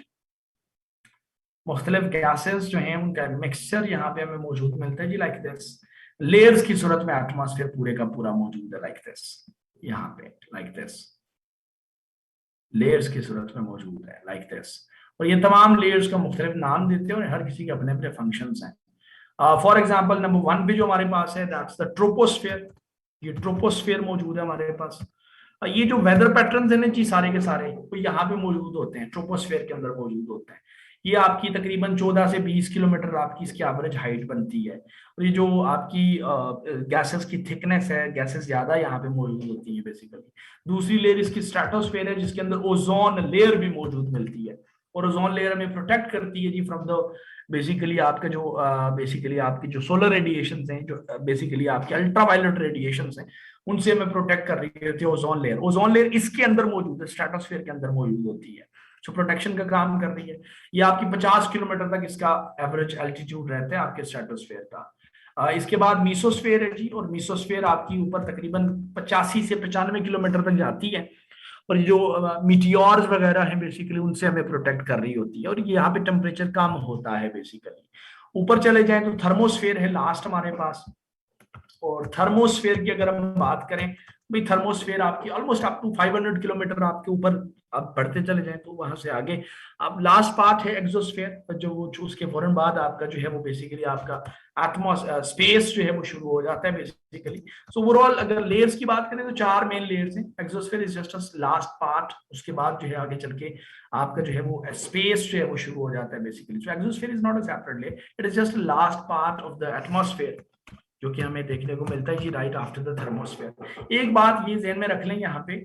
मुख्तलिफ गैसेस जो हैं उनका मिक्सचर यहाँ पे हमें मौजूद मिलता है जी, लाइक दिस। लेयर्स की सूरत में एटमॉस्फेयर पूरे का पूरा मौजूद है, लाइक दिस, यहाँ पे लाइक दिस, लेयर्स की सूरत में मौजूद है, लाइक दिस। और ये तमाम लेयर्स का मुख्तलिफ नाम देते हैं और हर किसी के अपने अपने फंक्शंस हैं। फॉर एग्जांपल नंबर 1 पे जो हमारे पास है दैट्स द ट्रोपोस्फेयर। ये ट्रोपोस्फेयर मौजूद है हमारे पास। ये जो वेदर पैटर्न्स हैं ना जी सारे के सारे वो यहाँ पे मौजूद होते हैं, ट्रोपोस्फेयर के अंदर मौजूद होते हैं। ये आपकी तकरीबन 14 से 20 किलोमीटर आपकी इसकी एवरेज हाइट बनती है। और ये जो आपकी गैसेस की थिकनेस है, गैसेस ज्यादा यहाँ पे मौजूद होती है बेसिकली। दूसरी लेयर इसकी स्ट्रेटोस्फेयर है जिसके अंदर ओजोन लेयर भी मौजूद मिलती है, और ओजोन लेयर हमें प्रोटेक्ट करती है जी फ्रॉम द बेसिकली आपका जो बेसिकली आपकी जो सोलर रेडिएशन हैं, जो बेसिकली आपके अल्ट्रावायलेट रेडिएशन हैं, उनसे हमें प्रोटेक्ट कर रही है ओजोन लेयर। ओजोन लेयर इसके अंदर मौजूद है, स्ट्रेटोस्फेयर के अंदर मौजूद होती है, जो प्रोटेक्शन का काम कर रही है। ये आपकी 50 किलोमीटर तक इसका एवरेज एल्टीट्यूड रहता है आपके स्ट्रेटोस्फेयर का। इसके बाद मीसोस्फेयर है जी, और मीसोस्फेयर आपकी ऊपर तकरीबन 85 से 95 किलोमीटर तक जाती है, और जो मीटियोर्स वगैरह हैं बेसिकली उनसे हमें प्रोटेक्ट कर रही होती है, और यहाँ पे टेम्परेचर कम होता है बेसिकली। ऊपर चले जाएं तो थर्मोस्फेयर है लास्ट हमारे पास। और थर्मोस्फेयर की अगर हम बात करें भाई, थर्मोस्फेयर आपकी ऑलमोस्ट अप टू 500 किलोमीटर आपके ऊपर आप बढ़ते चले जाएं तो वहां से आगे अब लास्ट पार्ट है एक्सोस्फेयर, जो उसके फौरन बाद आपका जो है वो बेसिकली आपका स्पेस जो है वो शुरू हो जाता है बेसिकली। सो ओवरऑल अगर लेयर्स की बात करें तो 4 मेन लेयर्स हैं। Exosphere is just a last part, उसके बाद जो है आगे चल के आपका जो है वो स्पेस जो है वो शुरू हो जाता है basically. So exosphere is not a separate layer, it is just last part of the atmosphere जो कि हमें देखने को मिलता है जी राइट आफ्टर द थर्मोस्फेयर। एक बात ये ध्यान में रख लें यहाँ पे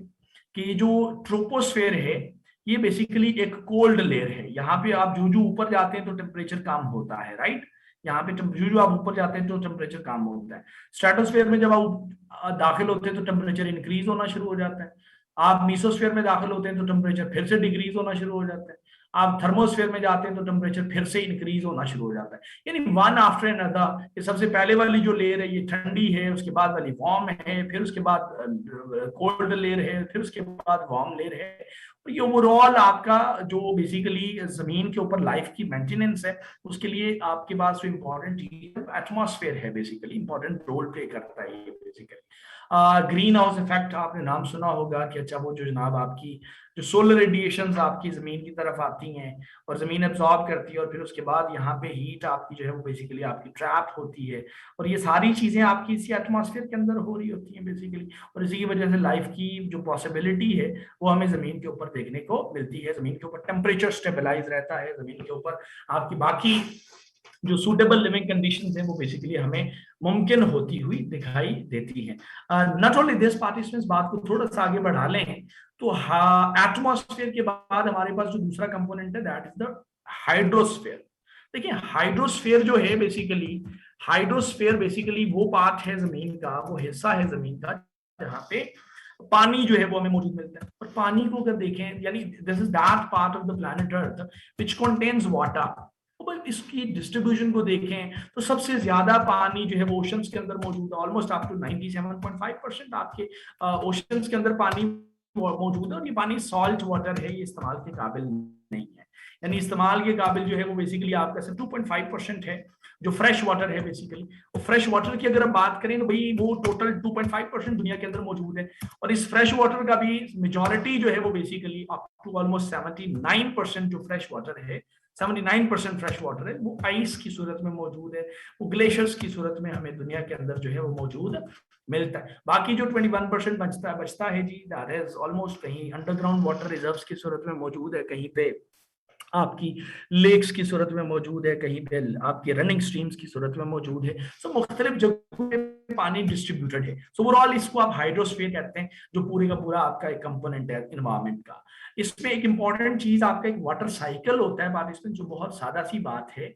कि जो ट्रोपोस्फेयर है ये बेसिकली एक कोल्ड लेयर है। यहाँ पे आप जो जो ऊपर जाते हैं तो टेम्परेचर कम होता है, राइट? यहाँ पे जो जो आप ऊपर जाते हैं तो टेम्परेचर कम होता है। स्ट्रेटोस्फेयर में जब आप दाखिल होते हैं तो टेम्परेचर इंक्रीज होना शुरू हो जाता है। आप मीसोस्फेयर में दाखिल होते हैं तो टेम्परेचर फिर से डिक्रीज होना शुरू हो जाता है। आप थर्मोस्फेयर में जाते हैं तो टेम्परेचर फिर से इंक्रीज होना शुरू हो जाता है, यानी वन आफ्टर अनदर। ये सबसे पहले वाली जो लेयर है ये ठंडी है, उसके बाद वाली वार्म है, फिर उसके बाद कोल्ड लेयर है, फिर उसके बाद वार्म लेयर है। और ये ओवरऑल आपका जो बेसिकली जमीन के ऊपर लाइफ की मेंटेनेंस है उसके लिए आपके पास जो इम्पोर्टेंट एटमॉस्फेयर है बेसिकली इंपॉर्टेंट रोल प्ले करता है ये बेसिकली। ग्रीन हाउस इफेक्ट आपने नाम सुना होगा कि अच्छा वो जो जनाब आपकी जो सोलर रेडिएशंस आपकी जमीन की तरफ आती हैं और जमीन एब्जॉर्ब करती है, और फिर उसके बाद यहाँ पे हीट आपकी जो है वो बेसिकली आपकी ट्रैप होती है, और ये सारी चीजें आपकी इसी एटमॉस्फेयर के अंदर हो रही होती हैं बेसिकली। और इसी की वजह से लाइफ की जो पॉसिबिलिटी है वो हमें जमीन के ऊपर देखने को मिलती है। जमीन के ऊपर टेम्परेचर स्टेबलाइज रहता है, जमीन के ऊपर आपकी बाकी जो सूटेबल लिविंग कंडीशंस हैं वो बेसिकली हमें मुमकिन होती हुई दिखाई देती हैं। नॉट ओनली दिस, पार्टिसिपेंट्स बात को थोड़ा सा आगे बढ़ा लें तो एटमॉस्फेयर के बाद हमारे पास जो दूसरा कंपोनेंट है दैट इज द हाइड्रोस्फेयर। देखिए हाइड्रोस्फेयर जो है बेसिकली, हाइड्रोस्फेयर बेसिकली वो पार्ट है जमीन का, वो हिस्सा है जमीन का जहाँ पे पानी जो है वो हमें मौजूद मिलता है। और पानी को अगर देखें, यानी this is that part of the planet earth which contains water. इसकी डिस्ट्रीब्यूशन को देखें तो सबसे ज्यादा पानी जो है वो ओशंस के अंदर मौजूद है, ऑलमोस्ट अप टू 97.5% आपके ओशंस के अंदर पानी मौजूद है। और ये पानी सॉल्ट वाटर है, ये इस्तेमाल के काबिल नहीं है, यानी इस्तेमाल के काबिल जो है वो बेसिकली आपका सिर्फ 2.5% है जो फ्रेश वाटर है बेसिकली। और फ्रेश वाटर की अगर हम बात करें तो भाई वो टोटल 2.5% दुनिया के अंदर मौजूद है। और इस फ्रेश वाटर का भी मेजॉरिटी जो है वो बेसिकली अप टू ऑलमोस्ट 79% जो फ्रेश वाटर है, 79% फ्रेश वाटर है, वो आइस की सूरत में मौजूद है, वो ग्लेशियर्स की सूरत में हमें दुनिया के अंदर जो है वो मौजूद मिलता है। बाकी जो 21% बचता है जी, दैट इज ऑलमोस्ट कहीं अंडरग्राउंड वाटर रिजर्व्स की सूरत में मौजूद है, कहीं पे आपकी लेक्स की सूरत में मौजूद है, कहीं पे आपकी रनिंग स्ट्रीम्स की सूरत में मौजूद है। सो मुख्तलिफ जगहों पे पानी डिस्ट्रीब्यूटेड है। सो ओवरऑल इसको आप हाइड्रोस्फीयर कहते हैं, जो पूरे का पूरा आपका एक कंपोनेंट है इन्वायरमेंट का। इसमें एक इंपॉर्टेंट चीज आपका एक वाटर साइकिल होता है पार्टिसिपेंट, जो बहुत सादा सी बात है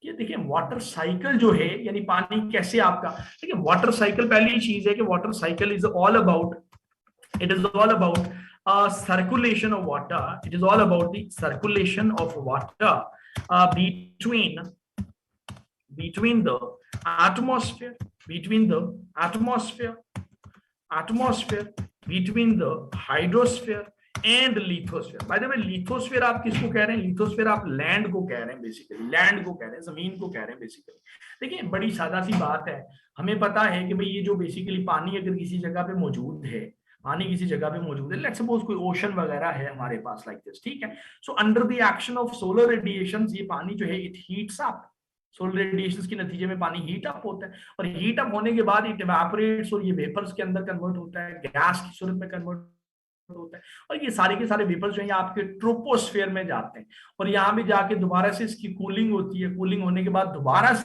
कि देखिए वाटर साइकिल जो है, यानी पानी कैसे आपका, देखिए वाटर साइकिल पहली चीज है कि water cycle is all about, it is all about circulation of water. It is all about the circulation of water between the atmosphere, between the atmosphere, between the hydrosphere and lithosphere. By the way lithosphere आप किसको कह रहे हैं? लिथोस्फीयर आप लैंड को कह रहे हैं बेसिकली, लैंड को कह रहे हैं, जमीन को कह रहे हैं बेसिकली। देखिए बड़ी सादा सी बात है, हमें पता है कि भाई ये जो बेसिकली पानी अगर किसी जगह पे मौजूद है, पानी किसी जगह पे मौजूद है, लेट्स सपोज कोई ओशन वगैरह है हमारे पास लाइक दिस, ठीक है। So under the action of solar radiations ये पानी जो है it heats up, solar radiations के नतीजे में पानी हीट अप होता है, और हीट अप होने के बाद इट इवेपोरेट्स और ये वेपर्स के अंदर कन्वर्ट होता है, गैस की सूरत में कन्वर्ट होता है। और ये सारे के सारे वेपर्स जो है आपके ट्रोपोस्फेयर में जाते हैं, और यहाँ भी जाके दोबारा से इसकी कूलिंग होती है, कूलिंग होने के बाद दोबारा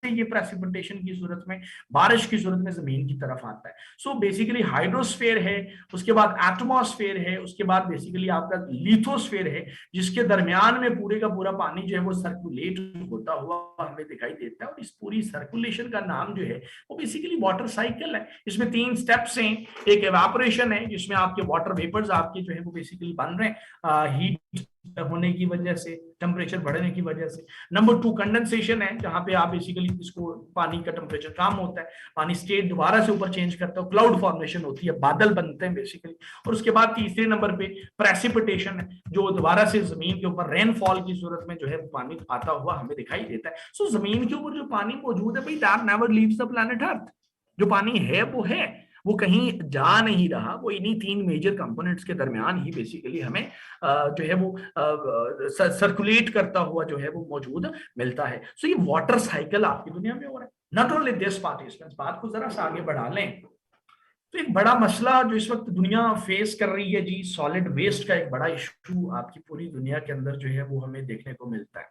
ये प्रेसिपिटेशन की सूरत में, बारिश की सूरत में जमीन की तरफ आता है। सो बेसिकली हाइड्रोस्फेयर है, उसके बाद एटमॉस्फेयर है, उसके बाद बेसिकली आपका लिथोस्फेयर है, जिसके दरमियान में पूरे का पूरा पानी जो है वो सर्कुलेट होता हुआ हमें दिखाई देता है। और इस पूरी सर्कुलेशन का नाम जो है वो बेसिकली वाटर साइकिल है। इसमें 3 स्टेप्स हैं। एक एवापोरेशन है जिसमें आपके वाटर वेपर्स आपके जो है वो बेसिकली बन रहे हैं हीट होने की वजह से, टेम्परेचर बढ़ने की वजह से। नंबर 2 कंडेंसेशन है, जहां पे आप बेसिकली इसको पानी का टेम्परेचर कम होता है, पानी स्टेट दोबारा से ऊपर चेंज करता है, क्लाउड फॉर्मेशन होती है, बादल बनते हैं बेसिकली। और उसके बाद तीसरे नंबर पे प्रेसिपिटेशन है, जो दोबारा से जमीन के ऊपर रेनफॉल की सूरत में जो है पानी आता हुआ हमें दिखाई देता है। सो जमीन के ऊपर जो पानी मौजूद है भाई, that never leaves the planet Earth. जो पानी है वो कहीं जा नहीं रहा, वो इन्हीं 3 मेजर कंपोनेंट्स के दरमियान ही बेसिकली हमें जो है वो सर्कुलेट करता हुआ जो है वो मौजूद मिलता है। सो ये वाटर साइकिल आपकी दुनिया में हो रहा है। नॉट ओनली दिस पार्टिसिपेंट्स, बात को जरा सा आगे बढ़ा लें तो एक बड़ा मसला जो इस वक्त दुनिया फेस कर रही है जी, सॉलिड वेस्ट का एक बड़ा इशू आपकी पूरी दुनिया के अंदर जो है वो हमें देखने को मिलता है।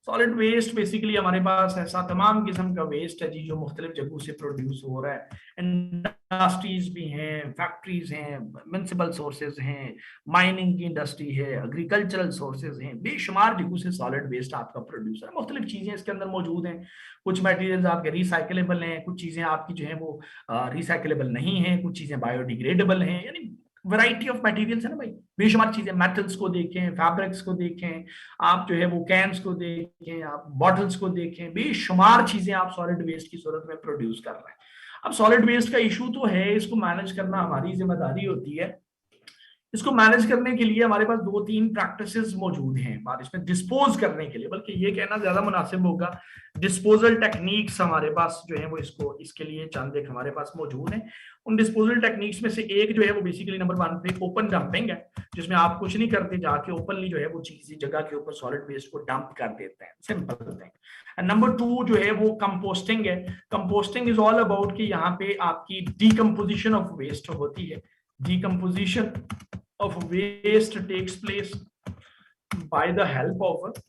सॉलिड वेस्ट बेसिकली हमारे पास ऐसा तमाम किस्म का वेस्ट है जी जो मुख्तलिफ जगहों से प्रोड्यूस हो रहा है। इंडस्ट्रीज भी हैं, फैक्ट्रीज हैं, म्युनिसिपल सोर्सेज हैं, माइनिंग की इंडस्ट्री है, एग्रीकल्चरल सोर्सेज हैं, बेशुमार जगहों से सॉलिड वेस्ट आपका प्रोड्यूस है। मुख्तलिफ चीजें इसके अंदर मौजूद हैं। कुछ मटेरियल्स आपके रिसाइकलेबल हैं, कुछ चीजें आपकी जो है वो रिसाइकलेबल नहीं है, कुछ चीजें बायोडिग्रेडेबल हैं, यानी वैरायटी ऑफ मटेरियल्स है ना भाई, बेशुमार चीजें। मेटल्स को देखें, फैब्रिक्स को देखें, आप जो है वो कैन्स को देखें, आप बॉटल्स को देखें, बेशुमार चीजें आप सॉलिड वेस्ट की सूरत में प्रोड्यूस कर रहे हैं। अब सॉलिड वेस्ट का इशू तो है, इसको मैनेज करना हमारी जिम्मेदारी होती है इसको मैनेज करने के लिए हमारे पास दो तीन प्रैक्टिसेस मौजूद हैं बारिश में डिस्पोज करने के लिए, बल्कि ये कहना ज्यादा मुनासिब होगा डिस्पोजल टेक्निक्स हमारे पास जो है वो इसको इसके लिए चंद एक हमारे पास मौजूद हैं। उन डिस्पोजल टेक्निक्स में से एक जो है वो बेसिकली नंबर 1 पे ओपन डंपिंग है, जिसमें आप कुछ नहीं करते, जाके ओपनली जो है वो चीज जगह के ऊपर सॉलिड वेस्ट को डंप कर देते हैं, सिंपल थिंग। नंबर 2 जो है वो कंपोस्टिंग है। कंपोस्टिंग इज ऑल अबाउट कि यहाँ पे आपकी डीकम्पोजिशन ऑफ वेस्ट होती है। Decomposition of waste takes place by the help of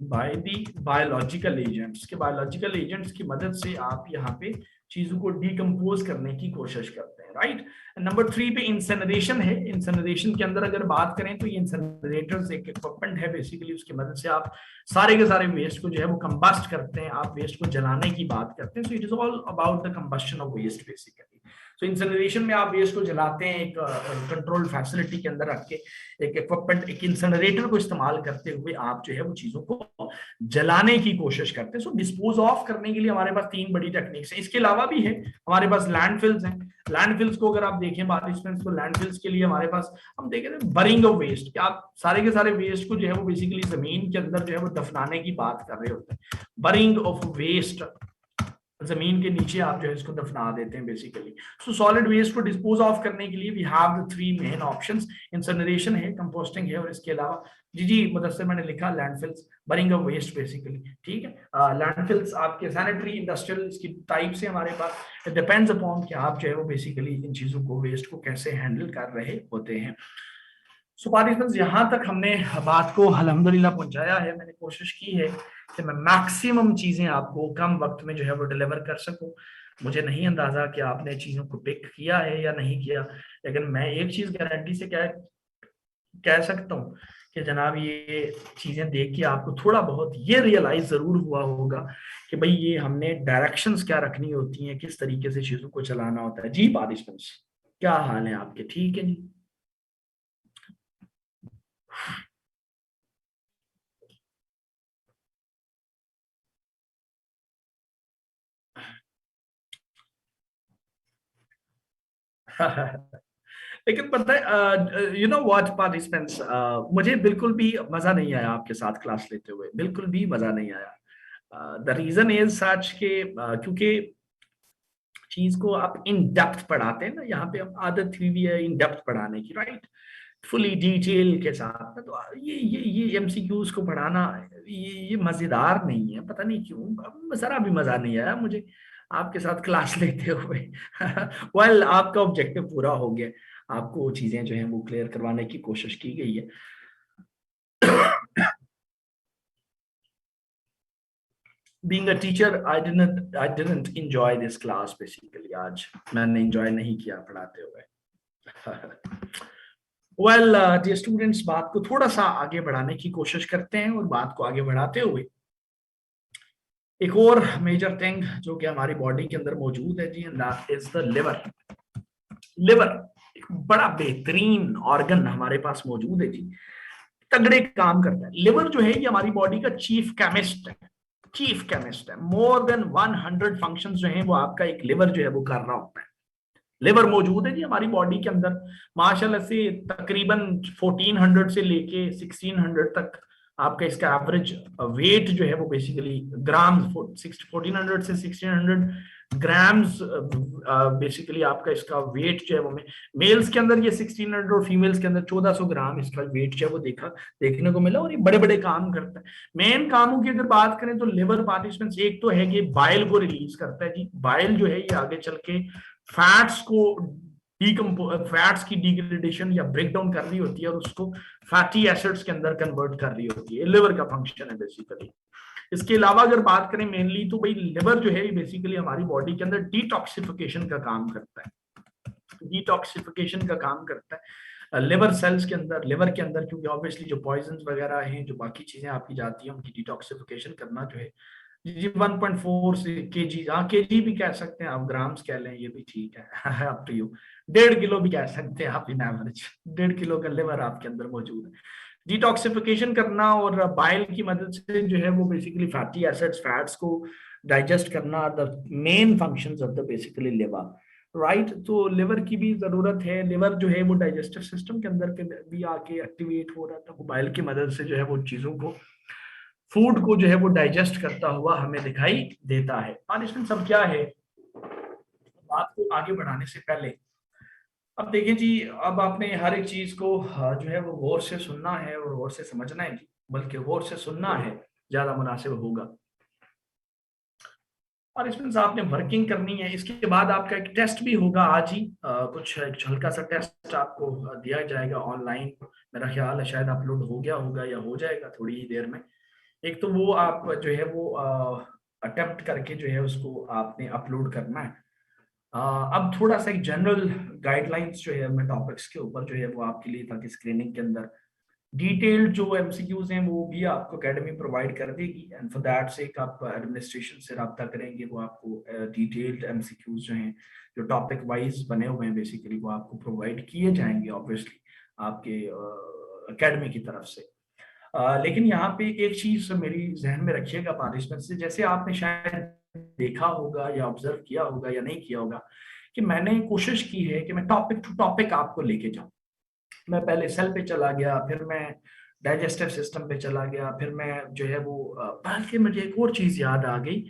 biological agents के बायोलॉजिकल एजेंट्स की मदद से आप यहाँ पे चीजों को डिकम्पोज करने की कोशिश करते हैं, राइट। नंबर 3 पे इंसेनरेशन है। इंसेनरेशन के अंदर अगर बात करें तो ये इंसेनरेटर्स एक इक्विपमेंट है बेसिकली, उसकी मदद से आप सारे के सारे वेस्ट को जो है वो कंबस्ट करते हैं, आप वेस्ट को जलाने की बात करते हैं। So it is all about the combustion of waste basically. तो इंसेनरेशन में आप वेस्ट को जलाते हैं एक कंट्रोल फैसिलिटी के अंदर रख के, एक इक्विपमेंट, एक इंसेनरेटर को इस्तेमाल करते हुए आप जो है वो चीजों को जलाने की कोशिश करते हैं। सो डिस्पोज ऑफ करने के लिए हमारे पास 3 बड़ी टेक्निक्स हैं। इसके अलावा भी है हमारे पास लैंडफिल्स हैं। लैंडफिल्स को अगर आप देखें पार्टिसिपेंट्स, तो लैंडफिल्स के लिए हमारे पास हम देख रहे हैं बरिंग ऑफ वेस्ट, कि आप सारे के सारे वेस्ट को जो है वो बेसिकली जमीन के अंदर जो है वो दफनाने की बात कर रहे होते हैं। बरिंग ऑफ वेस्ट, जमीन के नीचे आप जो है इसको दफना देते हैं बेसिकली। सो सॉलिड वेस्ट को डिस्पोज ऑफ करने के लिए we have the 3 main options, incineration है, कंपोस्टिंग है, और इसके अलावा जी मुदस्सिर मैंने लिखा landfills, burying of waste basically, ठीक है। लैंडफिल्स आपके सैनिटरी इंडस्ट्रियल की टाइप से हमारे पास, इट डिपेंड्स अपॉन कि आप जो है वो बेसिकली इन चीजों को, वेस्ट को कैसे हैंडल कर रहे होते हैं। सो पार्टिसिपेंट्स, यहाँ तक हमने बात को अल्हम्दुलिल्लाह पहुंचाया है। मैंने कोशिश की है कि मैं मैक्सिमम चीजें आपको कम वक्त में जो है वो डिलीवर कर सकूं। मुझे नहीं अंदाजा कि आपने चीजों को पिक किया है या नहीं किया, लेकिन मैं एक चीज गारंटी से कह सकता हूँ कि जनाब ये चीजें देख के आपको थोड़ा बहुत ये रियलाइज जरूर हुआ होगा कि भाई ये हमने डायरेक्शंस क्या रखनी होती हैं, किस तरीके से चीजों को चलाना होता है। जी पार्टिसिपेंट्स, क्या हाल है आपके? ठीक है जी। लेकिन पता है यू नो व्हाट पार्टिसिपेंट्स, मुझे बिल्कुल भी मजा नहीं आया आपके साथ क्लास लेते हुए, बिल्कुल भी मजा नहीं आया। द रीजन इज सच के क्योंकि चीज को आप इन डेप्थ पढ़ाते हैं ना, यहाँ पे हम आदत हुई है इन डेप्थ पढ़ाने की, राइट, फुली डिटेल के साथ। तो ये एमसीक्यूज को पढ़ाना ये मजेदार नहीं है, पता नहीं क्यों, जरा भी मजा नहीं आया मुझे आपके साथ क्लास लेते हुए। वेल आपका ऑब्जेक्टिव पूरा हो गया, आपको चीजें जो हैं वो क्लियर करवाने की कोशिश की गई है। Being a teacher, I didn't enjoy this class basically। आज मैंने enjoy नहीं किया पढ़ाते हुए। वेल डियर स्टूडेंट्स, बात को थोड़ा सा आगे बढ़ाने की कोशिश करते हैं, और बात को आगे बढ़ाते हुए एक और मेजर थिंग जो कि हमारी बॉडी के अंदर मौजूद है जी, that is the liver. Liver एक बड़ा बेहतरीन ऑर्गन हमारे पास मौजूद है जी, तगड़े काम करता है। लिवर जो है ये हमारी बॉडी का चीफ केमिस्ट है, चीफ केमिस्ट है। मोर देन 100 फंक्शंस जो हैं वो आपका एक लिवर जो है वो कर रहा होता है। लिवर मौजूद है जी हमारी बॉडी के अंदर माशाल्लाह से, तकरीबन 1400 से लेके 1600 तक आपका इसका एवरेज वेट जो है वो बेसिकली ग्राम, 1400 से 1600 ग्राम्स बेसिकली आपका इसका वेट जो है वो मेल्स के अंदर ये 1600 और फीमेल्स के अंदर 1400 ग्राम इसका वेट जो है वो देखने को मिला, और ये बड़े बड़े काम करता है। मेन कामों की अगर बात करें तो लिवर पार्टिसिपेंट्स, एक तो है कि बाइल को रिलीज करता है जी। बाइल जो है ये आगे चल के फैट्स की डिग्रेडेशन या ब्रेकडाउन कर रही होती है, और उसको फैटी एसिड्स के अंदर कन्वर्ट कर रही होती है। लिवर का फंक्शन है बेसिकली। इसके अलावा अगर बात करें मेनली, तो भाई लिवर जो है बेसिकली हमारी बॉडी के अंदर डिटॉक्सिफिकेशन का काम करता है, डिटॉक्सिफिकेशन का काम करता है लिवर सेल्स के अंदर, लिवर के अंदर, क्योंकि ऑब्वियसली जो पॉइजन वगैरह हैं, जो बाकी चीजें आपकी जाती हैं, उनकी डिटॉक्सिफिकेशन करना जो है जी 1.4 से केजी, हाँ केजी भी कह सकते हैं आप, ग्राम्स कह लें, ये भी ठीक है, अप टू यू। 1.5 किलो भी कह सकते हैं आप इन एवरेज, 1.5 किलो का लिवर आपके अंदर मौजूद है। डिटॉक्सिफिकेशन करना और बाइल की मदद से जो है वो बेसिकली फैटी एसिड्स, फैट्स को डाइजेस्ट करना, the main functions of the basically liver. Right. तो लिवर की भी जरूरत है। लिवर जो है वो डाइजेस्टिव सिस्टम के अंदर के भी आके एक्टिवेट हो रहा था, मोबाइल की मदद से जो है वो चीजों को, फूड को जो है वो डाइजेस्ट करता हुआ हमें दिखाई देता है। और इसमें सब क्या है, बात को आगे बढ़ाने से पहले अब देखिए जी, अब आपने हर एक चीज को जो है वो गौर से सुनना है और गौर से समझना है जी, बल्कि गौर से सुनना है ज्यादा मुनासिब होगा। और इसमें से आपने वर्किंग करनी है। इसके बाद आपका एक टेस्ट भी होगा आज ही, कुछ एक हल्का सा टेस्ट आपको दिया जाएगा ऑनलाइन। मेरा ख्याल है शायद अपलोड हो गया होगा या हो जाएगा थोड़ी ही देर में। एक तो वो आप जो है वो अटेम्प्ट करके जो है उसको आपने अपलोड करना है। अब थोड़ा सा एक जनरल गाइडलाइंस जो है मैं टॉपिक्स के ऊपर जो है वो आपके लिए, ताकि स्क्रीनिंग के अंदर डिटेल्ड जो एमसीक्यूज हैं वो भी आपको एकेडमी प्रोवाइड कर देगी। एंड फॉर दैट सेक आप एडमिनिस्ट्रेशन से रब्ता करेंगे, वो आपको डिटेल्ड एमसीक्यूज जो हैं, जो टॉपिक वाइज बने हुए हैं बेसिकली, वो आपको प्रोवाइड किए जाएंगे ऑब्वियसली आपके एकेडमी की तरफ से। लेकिन यहाँ पे एक चीज मेरी जहन में रखिएगा पार्टिसिपेंट से, जैसे आपने शायद देखा होगा या ऑब्जर्व किया होगा या नहीं किया होगा, कि मैंने कोशिश की है कि मैं टॉपिक टू टॉपिक आपको लेके जाऊं। मैं पहले सेल पे चला गया, फिर मैं डाइजेस्टिव सिस्टम पे चला गया, फिर मैं जो है वो बल्कि मुझे एक और चीज याद आ गई,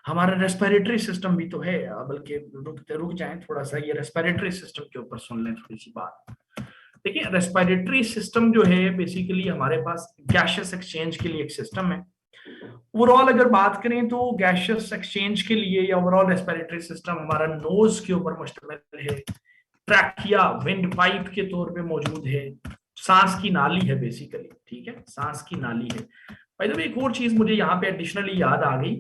हमारा रेस्पिरेटरी सिस्टम भी तो है। बल्कि रुक जाएं थोड़ा सा, ये रेस्पिरेटरी सिस्टम के ऊपर सुन लें थोड़ी सी बात। देखिए, रेस्पिरेटरी सिस्टम जो है बेसिकली हमारे पास गैशियस एक्सचेंज के लिए एक सिस्टम है। ओवरऑल अगर बात करें तो गैशियस एक्सचेंज के लिए या ओवरऑल रेस्पिरेटरी सिस्टम हमारा नोज के ऊपर मुश्तमिल है, ट्रैकिया विंड पाइप के तौर पे मौजूद है, सांस की नाली है बेसिकली, ठीक है, सांस की नाली है। भाई तो एक और चीज मुझे यहाँ पे एडिशनली याद आ गई,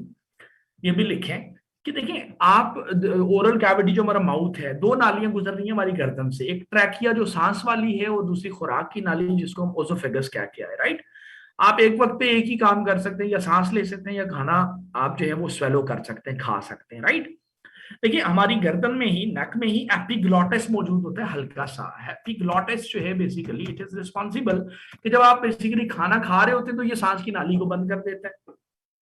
ये भी लिखें कि देखिए आप, ओरल कैविटी जो हमारा माउथ है, दो नालियां गुजर रही हैं हमारी गर्दन से, एक ट्रैकिया जो सांस वाली है और दूसरी खुराक की नाली जिसको हम ओसोफेगस कहते हैं, राइट। आप एक वक्त पे एक ही काम कर सकते हैं, या सांस ले सकते हैं या खाना आप जो है वो स्वेलो कर सकते हैं, खा सकते हैं, राइट। देखिए हमारी गर्दन में ही, नेक में ही एपिग्लॉटिस मौजूद होता है, हल्का सा एपिग्लॉटिस जो है बेसिकली इट इज रिस्पॉन्सिबल कि जब आप बेसिकली खाना खा रहे होते हैं तो ये सांस की नाली को बंद कर देता है,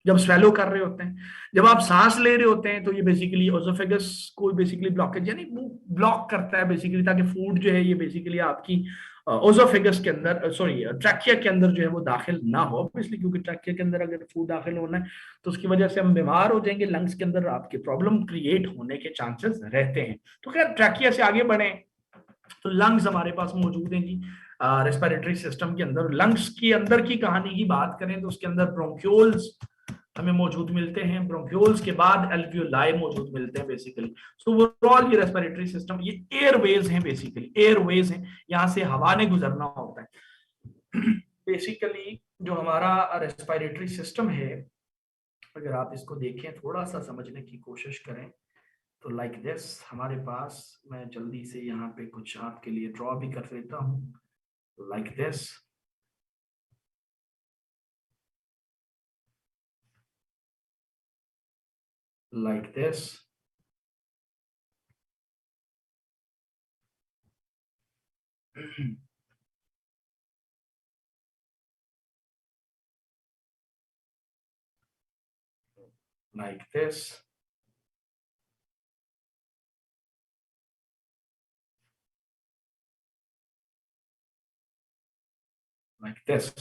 जब स्वेलो कर रहे होते हैं। जब आप सांस ले रहे होते हैं तो ये बेसिकली ओसोफेगस को बेसिकली ब्लॉकेज यानी वो ब्लॉक करता है बेसिकली, ताकि फूड जो है ये बेसिकली आपकी ओसोफेगस के अंदर, सॉरी ट्रैकिया के अंदर जो है वो दाखिल ना हो, इसलिए क्योंकि ट्रैकिया के अंदर अगर फूड दाखिल होना है तो उसकी वजह से हम बीमार हो जाएंगे, लंग्स के अंदर आपके प्रॉब्लम क्रिएट होने के चांसेस रहते हैं। तो खैर ट्रैकिया से आगे बढ़े तो लंग्स हमारे पास मौजूद हैं जी। रेस्पिरेटरी सिस्टम के अंदर लंग्स के अंदर की कहानी की बात करें तो उसके अंदर ब्रोंक्यूल्स हमें मौजूद मिलते हैं, ब्रोंक्यूल्स के बाद एल्वियोलाई मौजूद मिलते हैं बेसिकली। सो ओवरऑल ये रेस्पिरेटरी सिस्टम, ये एयरवेज हैं बेसिकली, एयरवेज हैं, यहाँ से हवा ने गुजरना होता है। बेसिकली जो हमारा रेस्पिरेटरी सिस्टम है, अगर आप इसको देखें, थोड़ा सा समझने की कोशिश करें तो लाइक दिस हमारे पास, मैं जल्दी से यहाँ पे कुछ आपके लिए ड्रॉ भी कर देता हूँ, like this, like this, like this, like this।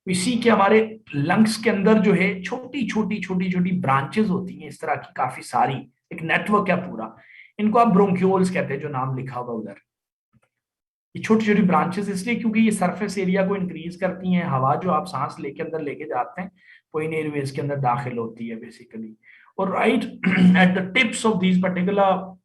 इसी के हमारे लंग्स के अंदर जो है छोटी छोटी ब्रांचेस होती हैं, इस तरह की काफी सारी, एक नेटवर्क है पूरा, इनको आप ब्रोंक्यूल्स कहते हैं, जो नाम लिखा हुआ उधर। ये छोटी छोटी ब्रांचेस इसलिए क्योंकि ये सरफेस एरिया को इंक्रीज करती हैं, हवा जो आप सांस लेके अंदर लेके जाते हैं वो इन एयरवेज के अंदर दाखिल होती है बेसिकली। और right at the tips of these particular,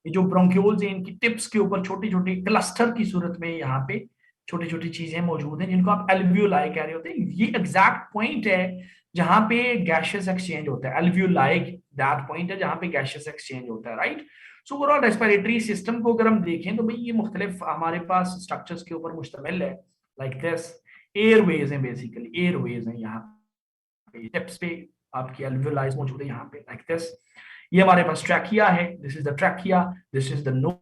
ये जो ब्रोंक्यूल्स हैं इनकी टिप्स के ऊपर छोटी छोटी क्लस्टर की सूरत में यहाँ पे छोटी छोटी चीजें मौजूद हैं, जिनको आप एल्वियोलाई कह रहे होते हैं। ये एग्जैक्ट पॉइंट है जहां पे गैशियस एक्सचेंज होता है, एल्वियोलाई दैट पॉइंट है जहां पे गैशियस एक्सचेंज होता है, right. So overall respiratory system को अगर हम देखें तो भाई ये मुख्तलिफ हमारे पास स्ट्रक्चर्स के ऊपर मुश्तमिल है, लाइक दिस, एयरवेज हैं बेसिकली, एयरवेज हैं यहाँ पे, टिप्स पे आपकी एल्वियोलाइज मौजूद है यहाँ पे, लाइक दिस। ये हमारे पास ट्रैकिया है, this is the trachea, this is the nose,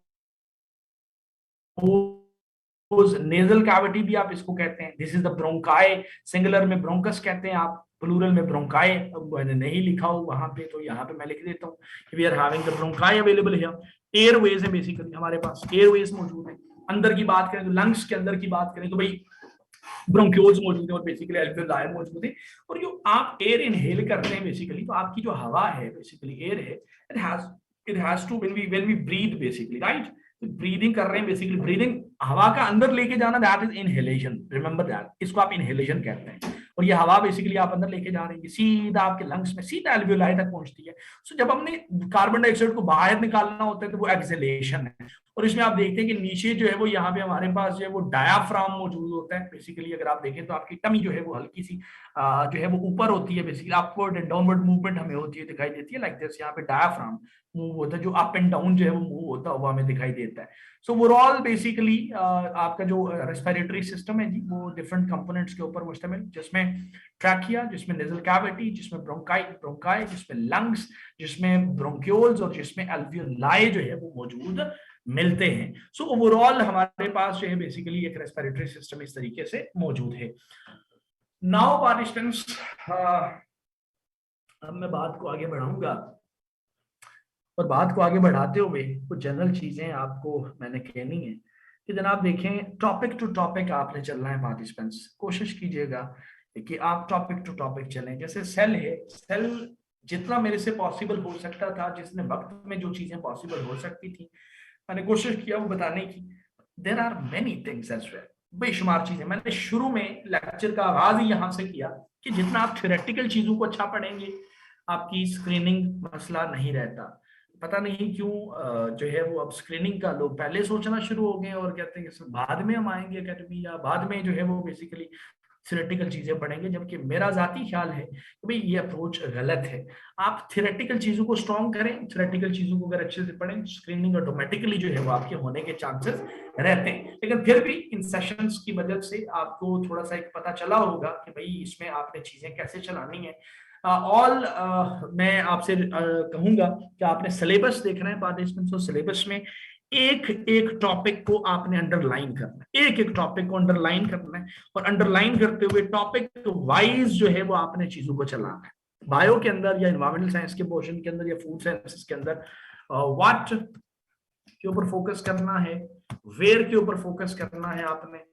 bronchus nasal cavity भी आप इसको कहते हैं, this is the bronchi, singular में ब्रोंकस कहते हैं आप, प्लूरल में ब्रोंकाई। मैंने नहीं लिखा हो वहां पे तो यहाँ पे मैं लिख देता हूँ, we are having the bronchi available here. Airways है बेसिकली हमारे पास, एयरवेज मौजूद है। अंदर की बात करें तो लंग्स के अंदर की बात करें तो भाई ब्रोंक्यूल्स मौजूद है और बेसिकली एल्वियोलाई मौजूद है। और जो आप एयर इनहेल करते हैं बेसिकली, तो आपकी जो हवा है बेसिकली एयर है, it has to when we breathe basically, right, breathing कर रहे हैं बेसिकली, ब्रीदिंग हवा का अंदर लेके जाना, that is inhalation, remember that, इसको आप इनहेलेशन कहते हैं। और ये हवा बेसिकली आप अंदर लेके जा रहे हैं, सीधा आपके लंग्स में, सीधा एल्वियोलाई तक पहुंचती है। सो जब हमने कार्बन डाइऑक्साइड को बाहर निकालना होता है तो वो एक्सहेलेशन है। और इसमें आप देखते हैं कि नीचे जो है वो यहाँ पे हमारे पास जो है वो डायाफ्राम मौजूद होता है बेसिकली। अगर आप देखें तो आपकी टमी जो है वो हल्की सी जो है वो ऊपर होती है basically, upward and downward movement हमें होती है, दिखाई देती है लाइक दिस। यहाँ पे डायाफ्राम मूव होता है, जो अप एंड डाउन जो है वो मूव होता है वो हमें दिखाई देता है। सो ओवरऑल बेसिकली आपका जो रेस्पिरेटरी सिस्टम है जी वो डिफरेंट कंपोनेंट्स के ऊपर मुश्तमिल, जिसमें ट्रैकिया, जिसमें नेजल कैविटी, जिसमें ब्रोंकाई, जिसमें लंग्स, जिसमें ब्रोंक्यूल्स और जिसमें एल्वियोलाई जो है वो मौजूद मिलते हैं। सो ओवरऑल हमारे पास जो है बेसिकली एक रेस्पिरेटरी सिस्टम इस तरीके से मौजूद है। नाउ पार्टिसिपेंट्स, अब मैं बात को आगे बढ़ाऊंगा, और बात को आगे बढ़ाते हुए कुछ जनरल चीजें आपको मैंने कहनी है कि जनाब देखें, टॉपिक टू टॉपिक आपने चलना है पार्टिसिपेंट्स। कोशिश कीजिएगा कि आप टॉपिक टू टॉपिक चलें। जैसे सेल है, सेल जितना मेरे से पॉसिबल हो सकता था, जिसने वक्त में जो चीजें पॉसिबल हो सकती थी मैंने कोशिश किया वो बताने की। There are many things as well, बेशुमार चीजें। मैंने शुरू में लेक्चर का आगाज ही यहां से किया कि जितना आप थ्योरेटिकल चीजों को अच्छा पढ़ेंगे आपकी स्क्रीनिंग मसला नहीं रहता। पता नहीं क्यों जो है वो अब स्क्रीनिंग का लोग पहले सोचना शुरू हो गए और कहते हैं कि बाद में हम आएंगे एकेडमी, या बाद में जो है वो बेसिकली थ्योरेटिकल चीजें पढ़ेंगे। जबकि मेरा जाती ख्याल है कि भाई ये अप्रोच गलत है। आप थ्योरेटिकल चीजों को स्ट्रॉन्ग करें, थ्योरेटिकल चीजों को अगर अच्छे से पढ़ें, स्क्रीनिंग ऑटोमेटिकली जो है वो आपके होने के चांसेस रहते हैं। लेकिन फिर भी इन सेशंस की मदद से आपको थोड़ा सा एक पता चला होगा कि भाई इसमें आपने चीजें कैसे चलानी है। मैं आपसे कहूंगा कि आपने सिलेबस देखना है पार्टिसिपेंट्स, और सिलेबस में एक एक टॉपिक को आपने अंडरलाइन करना है, एक एक टॉपिक को अंडरलाइन करना है, और अंडरलाइन करते हुए टॉपिक वाइज जो है वो आपने चीजों को चलाना है। बायो के अंदर या इन्वायरमेंटल साइंस के पोर्शन के अंदर या फूड साइंसेस के अंदर व्हाट के ऊपर फोकस करना है, वेयर के ऊपर फोकस करना है आपने,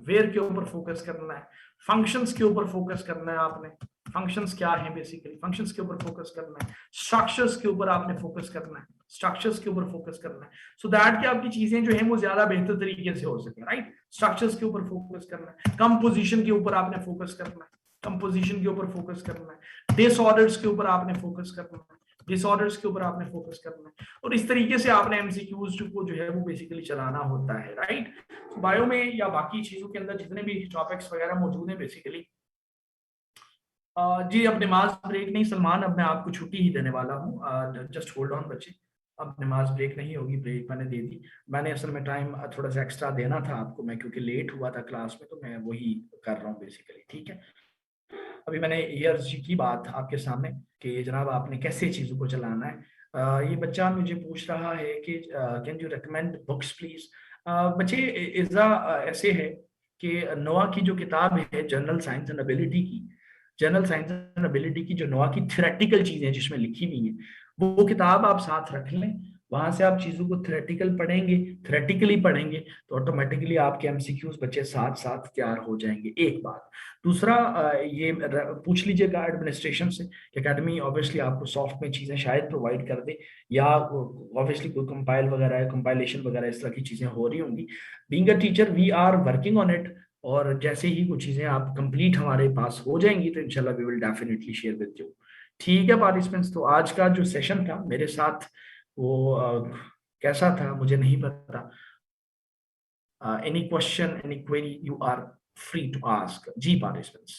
वेयर के ऊपर फोकस करना है, फंक्शंस के ऊपर फोकस करना है आपने, फंक्शंस क्या है बेसिकली, फंक्शंस के ऊपर फोकस करना है, स्ट्रक्चर्स के ऊपर आपने फोकस करना है, स्ट्रक्चर्स के ऊपर फोकस करना है, सो दैट कि आपकी चीजें जो है वो ज्यादा बेहतर तरीके से हो सके, राइट। स्ट्रक्चर्स के ऊपर फोकस करना है, कंपोजिशन के ऊपर आपने फोकस करना है, कंपोजिशन के ऊपर फोकस करना है, डिसऑर्डर्स के ऊपर आपने फोकस करना है, डिसऑर्डर्स के ऊपर आपने फोकस करना है। और इस तरीके से आपने एमसीक्यूज को जो है वो बेसिकली चलाना होता है, राइट। बायो में या बाकी चीजों के अंदर जितने भी टॉपिक्स वगैरह मौजूद हैं बेसिकली, जी अब नमाज ब्रेक नहीं सलमान, अब मैं आपको छुट्टी ही देने वाला हूँ, जस्ट होल्ड ऑन बच्चे, अब नमाज ब्रेक नहीं होगी, ब्रेक मैंने दे दी। मैंने असल में टाइम थोड़ा सा एक्स्ट्रा देना था आपको, मैं क्योंकि लेट हुआ था क्लास में, तो मैं वही कर रहा हूँ बेसिकली, ठीक है। अभी मैंने ईयर्स की बात आपके सामने कि जनाब आपने कैसे चीज़ों को चलाना है। ये बच्चा मुझे पूछ रहा है कि can you recommend books please. बच्चे इज़ा ऐसे है कि नोआ की जो किताब है जनरल साइंस एंड एबिलिटी की, जनरल साइंस एंड एबिलिटी की जो नोआ की थ्योरेटिकल चीजें जिसमें लिखी हुई हैं वो किताब आप साथ रख लें। वहां से आप चीजों को थ्योरेटिकल पढ़ेंगे, थ्योरेटिकली पढ़ेंगे तो ऑटोमेटिकली आपके एमसीक्यूज बच्चे साथ साथ तैयार हो जाएंगे। एक बात। दूसरा ये पूछ लीजिएगा एडमिनिस्ट्रेशन से कि एकेडमी ऑब्वियसली आपको सॉफ्ट में चीजें शायद प्रोवाइड कर दे, या ऑब्वियसली कोई कंपाइल वगैरह है, कंपाइलेशन वगैरह इस तरह की चीजें हो रही होंगी। Being a teacher we are working on it, और जैसे ही कुछ चीजें आप कंप्लीट हमारे पास हो जाएंगी तो इंशाल्लाह we will definitely share with you. ठीक है पार्टिसिपेंट्स, तो आज का जो सेशन था मेरे साथ वो कैसा था मुझे नहीं पता। Any question, any query, you are free to ask. जी पार्टिसिपेंट्स।